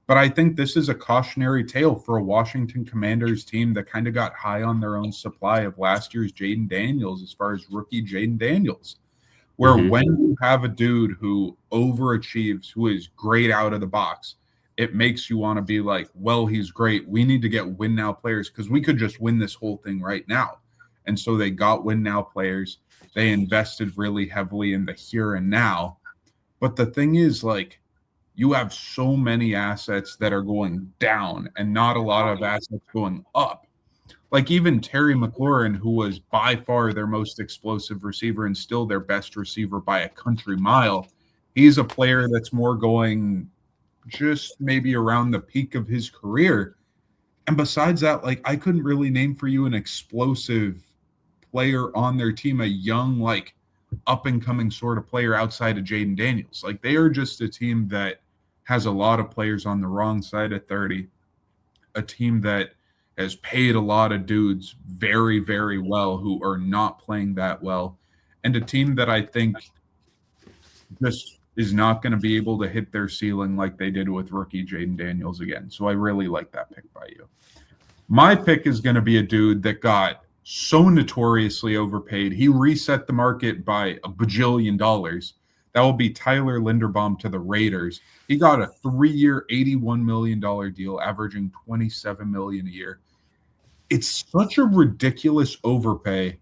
But I think this is a cautionary tale for a Washington Commanders team that kind of got high on their own supply of last year's Jaden Daniels as far as rookie Jaden Daniels. Where Mm-hmm. when you have a dude who overachieves, who is great out of the box, it makes you want to be like, well, he's great. We need to get win now players because we could just win this whole thing right now. And so they got win now players. They invested really heavily in the here and now. But the thing is, like, you have so many assets that are going down and not a lot of assets going up. Like even Terry McLaurin, who was by far their most explosive receiver and still their best receiver by a country mile, he's a player that's more going just maybe around the peak of his career. And besides that, like I couldn't really name for you an explosive player on their team, a young, like up and coming sort of player outside of Jaden Daniels. Like they are just a team that has a lot of players on the wrong side of 30, a team that has paid a lot of dudes very, very well who are not playing that well, and a team that I think just is not going to be able to hit their ceiling like they did with rookie Jaden Daniels again. So I really like that pick by you. My pick is going to be a dude that got so notoriously overpaid. He reset the market by a bajillion dollars. That will be Tyler Linderbaum to the Raiders. He got a 3-year, $81 million deal, averaging $27 million a year. It's such a ridiculous overpay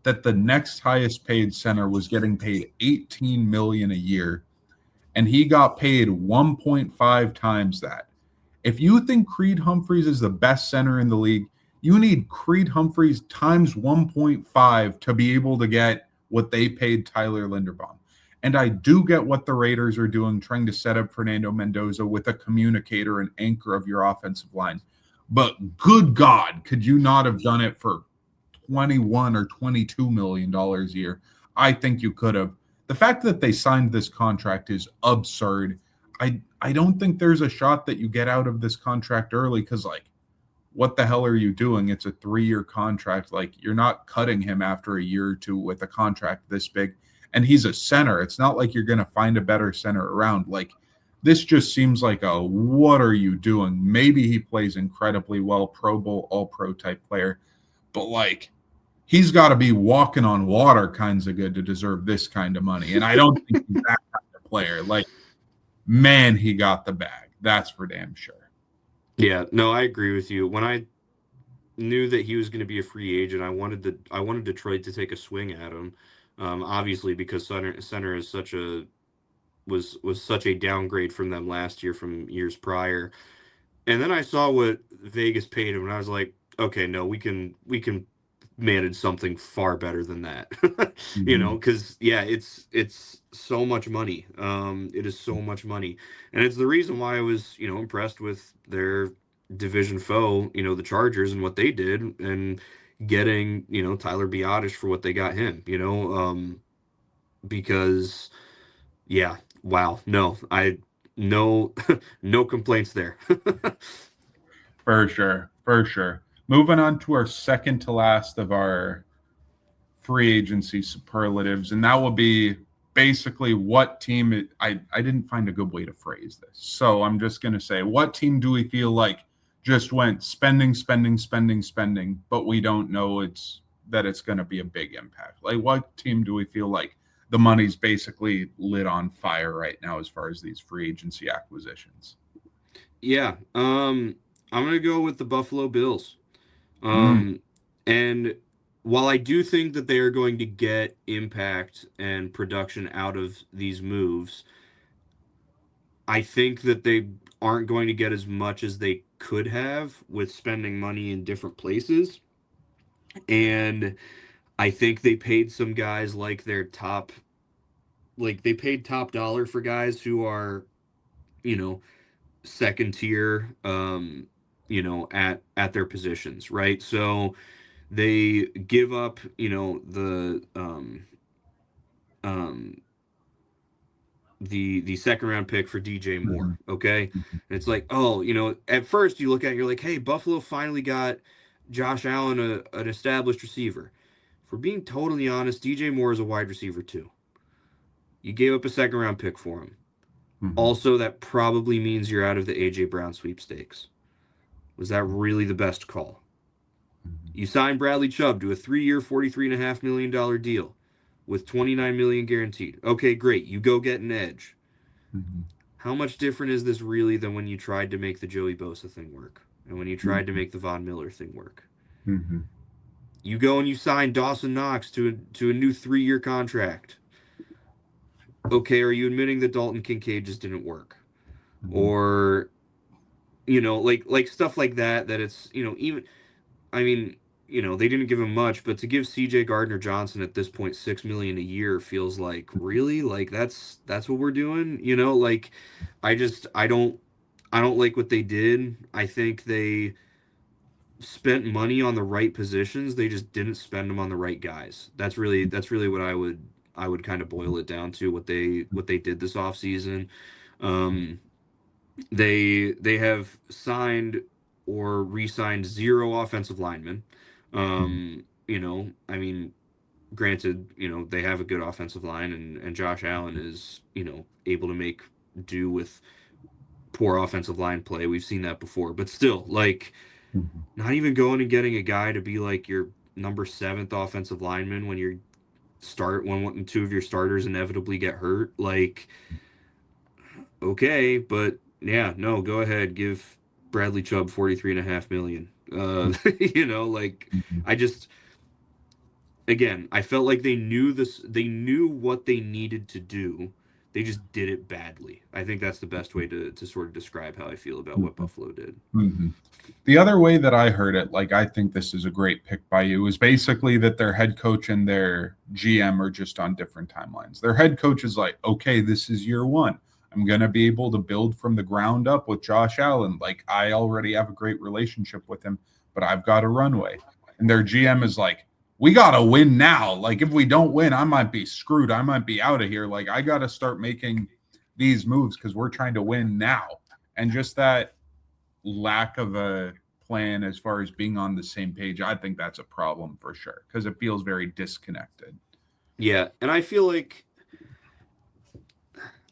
that the next highest paid center was getting paid $18 million a year, and he got paid 1.5 times that. If you think Creed Humphreys is the best center in the league, you need Creed Humphreys times 1.5 to be able to get what they paid Tyler Linderbaum. And I do get what the Raiders are doing, trying to set up Fernando Mendoza with a communicator and anchor of your offensive line. But good God, could you not have done it for 21 or $22 million a year? I think you could have. The fact that they signed this contract is absurd. I don't think there's a shot that you get out of this contract early because, like, what the hell are you doing? It's a 3-year contract. Like, you're not cutting him after a year or two with a contract this big. and he's a center. It's not like you're going to find a better center around. Like, this just seems like a what are you doing? Maybe he plays incredibly well, Pro Bowl, All-Pro type player, but like he's got to be walking on water kinds of good to deserve this kind of money. And I don't think he's that kind of player. Like, man, he got the bag. That's for damn sure. Yeah, no, I agree with you. When I knew that he was going to be a free agent, I wanted Detroit to take a swing at him. Obviously, because center is was such a downgrade from them last year from years prior. And then I saw what Vegas paid him, and I was like, okay, no, we can manage something far better than that. Because yeah, it's so much money. It is so much money, and it's the reason why I was impressed with their division foe, the Chargers, and what they did, and getting Tyler Biotish for what they got him. Because yeah, wow, no no complaints there. For sure. For sure. Moving on to our second to last of our free agency superlatives, and that will be basically what team I didn't find a good way to phrase this. So I'm just going to say, what team do we feel like just went spending, but we don't know it's going to be a big impact? Like, what team do we feel like the money's basically lit on fire right now as far as these free agency acquisitions? Yeah, I'm gonna go with the Buffalo Bills. And while I do think that they are going to get impact and production out of these moves, I think that they aren't going to get as much as they could have with spending money in different places. And I think they paid some guys like they paid top dollar for guys who are, you know, second tier, at their positions, right? So they give up, um, the second round pick for DJ Moore. Okay, and it's like, oh, at first you look at it, you're like, hey, Buffalo finally got Josh Allen, an established receiver. For being totally honest, DJ Moore is a wide receiver too. You gave up a second round pick for him. Also, that probably means you're out of the AJ Brown sweepstakes. Was that really the best call? You signed Bradley Chubb to a 3-year, $43.5 million deal with $29 million guaranteed. Okay, great. You go get an edge. How much different is this really than when you tried to make the Joey Bosa thing work and when you tried to make the Von Miller thing work? You go and you sign Dawson Knox to a new 3-year contract. Okay, are you admitting that Dalton Kincaid just didn't work? Or, like stuff like that, that it's, even, I mean, they didn't give him much, but to give CJ Gardner Johnson at this point $6 million a year feels like, really, like that's what we're doing. Like, I don't like what they did. I think they spent money on the right positions. They just didn't spend them on the right guys. That's really what I would kind of boil it down to, what they did this offseason. They have signed or re-signed 0 offensive linemen. I mean, granted, they have a good offensive line, and Josh Allen is, able to make do with poor offensive line play. We've seen that before, but still, like, not even going and getting a guy to be like your number 7th offensive lineman when when 2 of your starters inevitably get hurt. Like, okay, but yeah, no, go ahead, give Bradley Chubb $43.5 million. Like, I just, again, I felt like they knew what they needed to do. They just did it badly. I think that's the best way to sort of describe how I feel about what Buffalo did. The other way that I heard it, like, I think this is a great pick by you, is basically that their head coach and their GM are just on different timelines. Their head coach is like, okay, this is year 1. I'm going to be able to build from the ground up with Josh Allen. Like, I already have a great relationship with him, but I've got a runway. And their GM is like, we got to win now. Like, if we don't win, I might be screwed. I might be out of here. Like, I got to start making these moves because we're trying to win now. And just that lack of a plan as far as being on the same page, I think that's a problem for sure, because it feels very disconnected. Yeah, and I feel like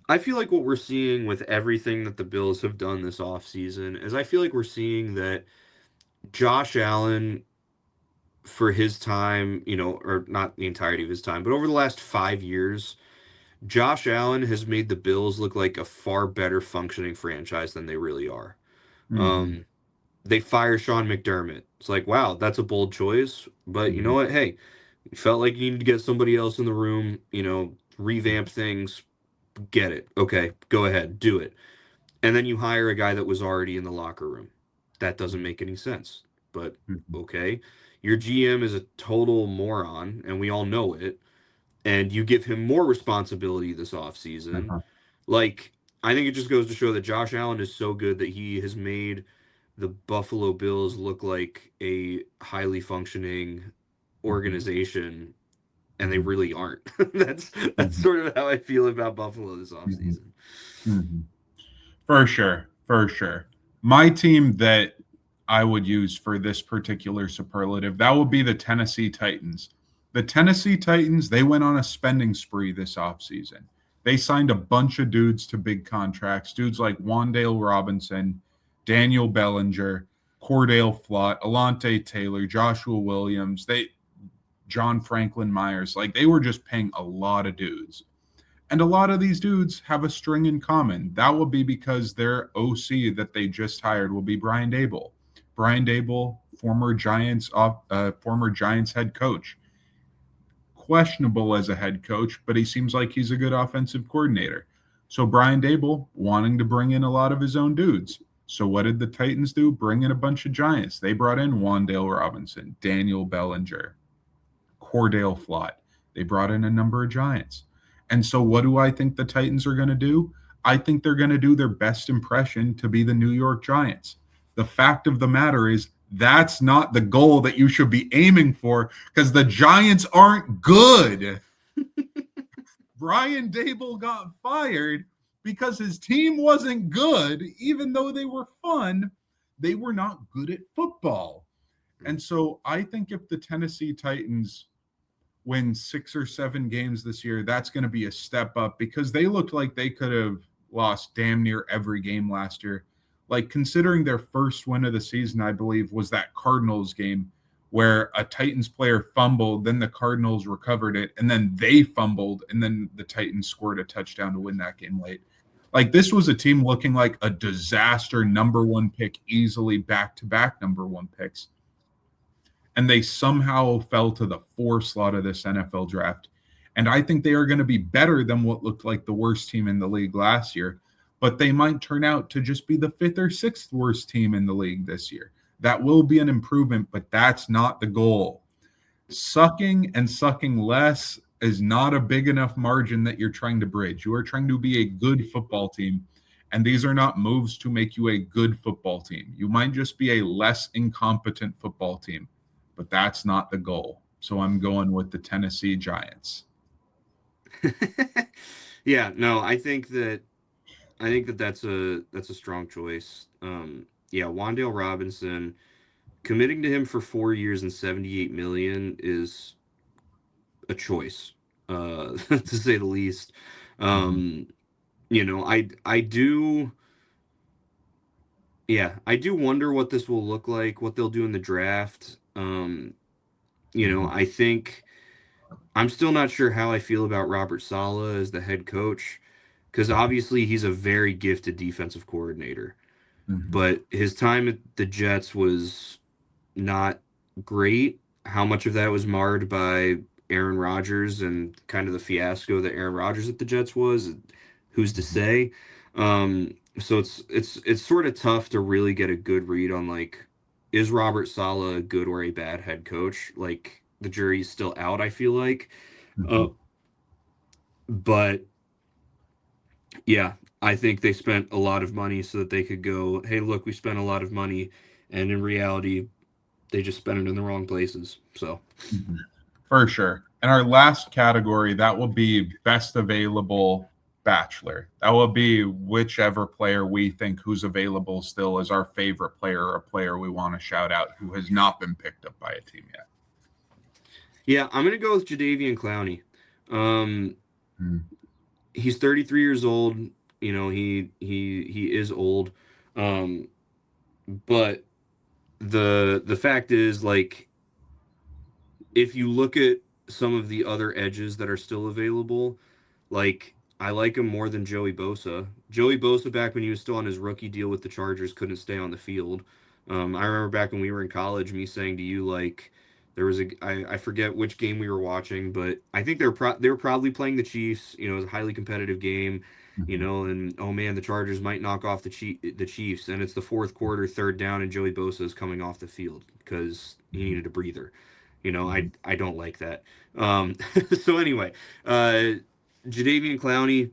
what we're seeing with everything that the Bills have done this offseason is I feel like we're seeing that Josh Allen for his time, or not the entirety of his time, but over the last 5 years, Josh Allen has made the Bills look like a far better functioning franchise than they really are. Mm-hmm. Um, they fire Sean McDermott. It's like, wow, that's a bold choice. But you Mm-hmm. know what? Hey, you felt like you needed to get somebody else in the room, revamp things. Get it. Okay, go ahead, do it. And then you hire a guy that was already in the locker room. That doesn't make any sense. But Mm-hmm. okay, your GM is a total moron, and we all know it. And you give him more responsibility this offseason. Uh-huh. Like, I think it just goes to show that Josh Allen is so good that he has made the Buffalo Bills look like a highly functioning Mm-hmm. organization, and they Mm-hmm. really aren't. That's Mm-hmm. sort of how I feel about Buffalo this Mm-hmm. offseason. Mm-hmm. For sure. For sure. My team that I would use for this particular superlative, that would be the Tennessee Titans. The Tennessee Titans, they went on a spending spree this offseason. They signed a bunch of dudes to big contracts, dudes like Wandale Robinson, Daniel Bellinger, Cordale Flott, Alante Taylor, Joshua Williams, John Franklin Myers. Like they were just paying a lot of dudes. And a lot of these dudes have a string in common. That will be because their OC that they just hired will be Brian Dable. Brian Dable, former Giants head coach, questionable as a head coach, but he seems like he's a good offensive coordinator. So Brian Dable wanting to bring in a lot of his own dudes. So what did the Titans do? Bring in a bunch of Giants. They brought in Wandale Robinson, Daniel Bellinger, Cordale Flott. They brought in a number of Giants. And so, what do I think the Titans are going to do? I think they're going to do their best impression to be the New York Giants. The fact of the matter is, that's not the goal that you should be aiming for because the Giants aren't good. Brian Dable got fired because his team wasn't good, even though they were fun. They were not good at football. And so I think if the Tennessee Titans win 6 or 7 games this year, that's going to be a step up because they looked like they could have lost damn near every game last year. Like considering their first win of the season, I believe, was that Cardinals game where a Titans player fumbled, then the Cardinals recovered it, and then they fumbled, and then the Titans scored a touchdown to win that game late. Like this was a team looking like a disaster number one pick, easily back-to-back number one picks. And they somehow fell to the 4 slot of this NFL draft. And I think they are going to be better than what looked like the worst team in the league last year, but they might turn out to just be the 5th or 6th worst team in the league this year. That will be an improvement, but that's not the goal. Sucking and sucking less is not a big enough margin that you're trying to bridge. You are trying to be a good football team, and these are not moves to make you a good football team. You might just be a less incompetent football team, but that's not the goal. So I'm going with the Tennessee Giants. Yeah, no, I think that that's a strong choice. Yeah, Wandale Robinson, committing to him for 4 years and 78 million is a choice, to say the least. Mhm. Um, I do, yeah, I do wonder what this will look like, what they'll do in the draft. Mhm. I think I'm still not sure how I feel about Robert Saleh as the head coach, because obviously he's a very gifted defensive coordinator, Mhm. but his time at the Jets was not great. How much of that was marred by Aaron Rodgers and kind of the fiasco that Aaron Rodgers at the Jets was? Who's to Mhm. say? So it's sort of tough to really get a good read on like, is Robert Saleh a good or a bad head coach? Like the jury's still out, I feel like. Uh, Mhm. but yeah, I think they spent a lot of money so that they could go, hey, look, we spent a lot of money, and in reality, they just spent it in the wrong places. So. Mhm. For sure. And our last category, that will be best available bachelor. That will be whichever player we think who's available still is our favorite player or a player we want to shout out who has not been picked up by a team yet. Yeah, I'm gonna go with Jadeveon Clowney. Um, Mm, he's 33 years old. You know, he is old. Um, but the fact is, like, if you look at some of the other edges that are still available, like I like him more than Joey Bosa. Joey Bosa, back when he was still on his rookie deal with the Chargers, couldn't stay on the field. I remember back when we were in college, me saying to you, like, there was I forget which game we were watching, but I think they were probably playing the Chiefs. You know, it was a highly competitive game. You mhm, know, and oh man, the Chargers might knock off the Chiefs, and it's the fourth quarter, third down, and Joey Bosa is coming off the field because he mhm, needed a breather. You know, mhm, I don't like that. Um, so anyway, uh, Jadeveon Clowney,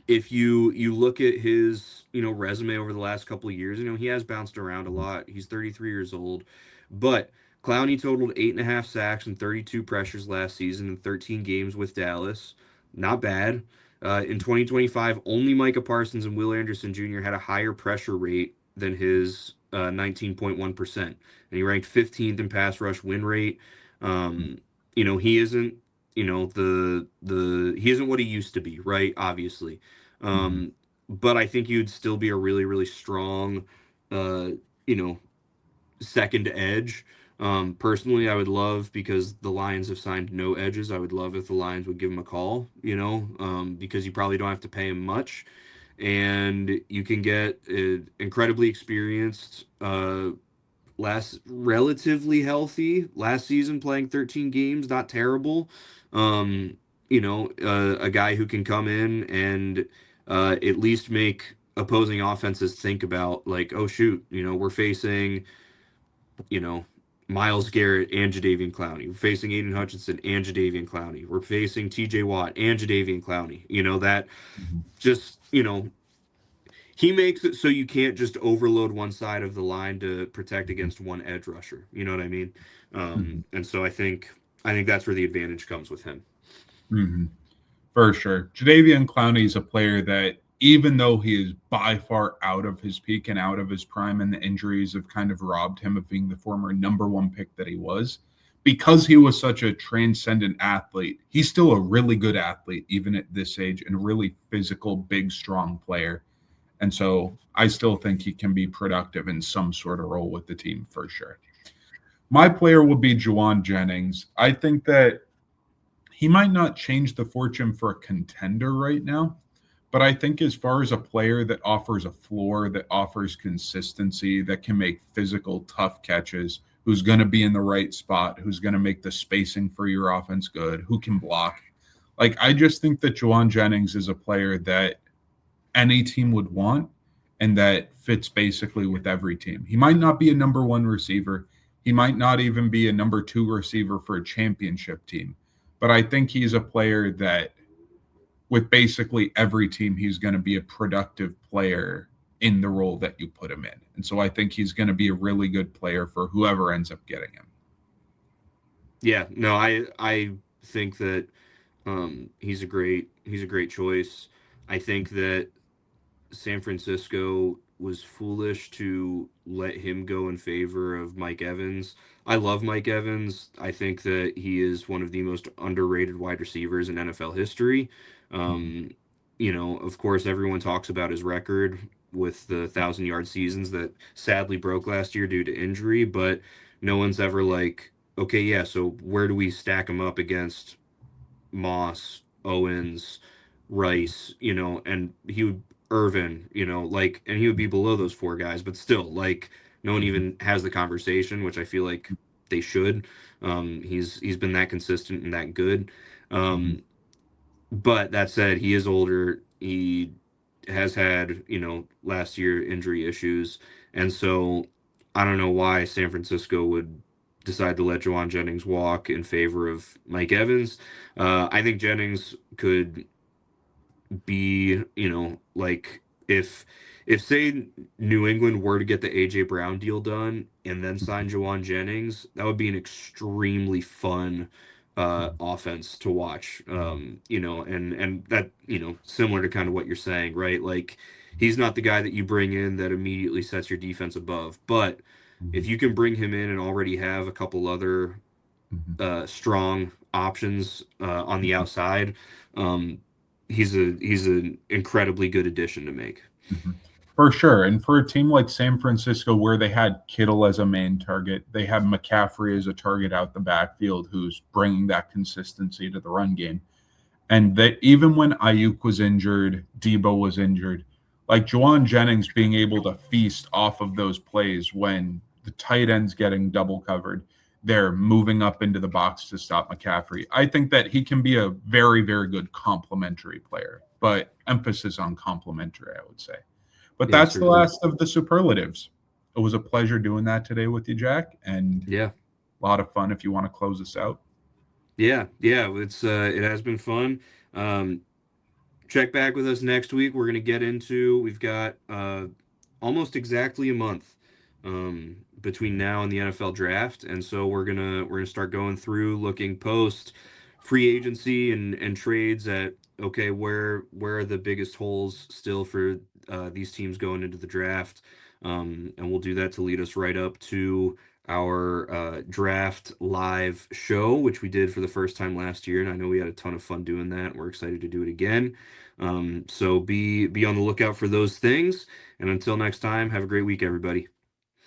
if you look at his resume over the last couple of years, he has bounced around a mhm, lot. He's 33 years old, but Clowney totaled 8.5 sacks and 32 pressures last season in 13 games with Dallas. Not bad. In 2025, only Micah Parsons and Will Anderson Jr. had a higher pressure rate than his 19.1%, and he ranked 15th in pass rush win rate. Um, he isn't he isn't what he used to be, right? Obviously. mhm, um but I think you'd still be a really really strong uh you know second edge. Personally, I would love, because the Lions have signed no edges, I would love if the Lions would give him a call, because you probably don't have to pay him much, and you can get an incredibly experienced, last relatively healthy last season, playing 13 games, not terrible. A guy who can come in and at least make opposing offenses think about, like, oh shoot, we're facing, you know, Miles Garrett and Jadeveon Clowney. We're facing Aiden Hutchinson and Jadeveon Clowney. We're facing TJ Watt and Jadeveon Clowney. That mhm, just, he makes it so you can't just overload one side of the line to protect mhm, against one edge rusher. You know what I mean? mhm, And so I think that's where the advantage comes with him. mhm. For sure. Jadeveon Clowney is a player that, even though he is by far out of his peak and out of his prime, and the injuries have kind of robbed him of being the former number one pick that he was, because he was such a transcendent athlete, he's still a really good athlete, even at this age, and a really physical, big, strong player. And so I still think he can be productive in some sort of role with the team for sure. My player will be Juwan Jennings. I think that he might not change the fortune for a contender right now, but I think as far as a player that offers a floor, that offers consistency, that can make physical, tough catches, who's going to be in the right spot, who's going to make the spacing for your offense good, who can block. Like, I just think that Juwan Jennings is a player that any team would want and that fits basically with every team. He might not be a number one receiver. He might not even be a number two receiver for a championship team. But I think he's a player that, with basically every team, he's going to be a productive player in the role that you put him in. And so I think he's going to be a really good player for whoever ends up getting him. Yeah, no, I think that he's a great choice. I think that San Francisco was foolish to let him go in favor of Mike Evans. I love Mike Evans. I think that he is one of the most underrated wide receivers in NFL history. Mhm, Um, of course, everyone talks about his record with the 1,000-yard seasons that sadly broke last year due to injury, but no one's ever like, okay, yeah, so where do we stack him up against Moss, Owens, Rice, and he would Irvin, like, and he would be below those four guys, but still, like, no one mhm, even has the conversation, which I feel like they should. He's been that consistent and that good. mhm, Um, but that said, he is older. He has had, last year injury issues, and so I don't know why San Francisco would decide to let Jawan Jennings walk in favor of Mike Evans. I think Jennings could be, like, if say New England were to get the AJ Brown deal done and then sign Jawan Jennings, that would be an extremely fun mhm, offense to watch. mhm, And that, similar to kind of what you're saying, right? Like, he's not the guy that you bring in that immediately sets your defense above, but mhm, if you can bring him in and already have a couple other mhm, strong options on the outside, um, he's an incredibly good addition to make. Mhm. For sure. And for a team like San Francisco, where they had Kittle as a main target, they have McCaffrey as a target out the backfield who's bringing that consistency to the run game. And that even when Ayuk was injured, Debo was injured, like Juwan Jennings being able to feast off of those plays when the tight end's getting double covered, they're moving up into the box to stop McCaffrey. I think that he can be a very, very good complementary player, but emphasis on complementary, I would say. But Yeah, that's the certainly. last of the superlatives. It was a pleasure doing that today with you, Jack, and Yeah. a lot of fun if you want to close us out. Yeah, it's it has been fun. Um, check back with us next week. We're gonna get into we've got almost exactly a month between now and the NFL draft, and so we're gonna start going through looking post free agency and trades at okay where are the biggest holes still for these teams going into the draft, and we'll do that to lead us right up to our draft live show, which we did for the first time last year, and I know we had a ton of fun doing that. We're excited to do it again. So be on the lookout for those things. And until next time, have a great week, everybody.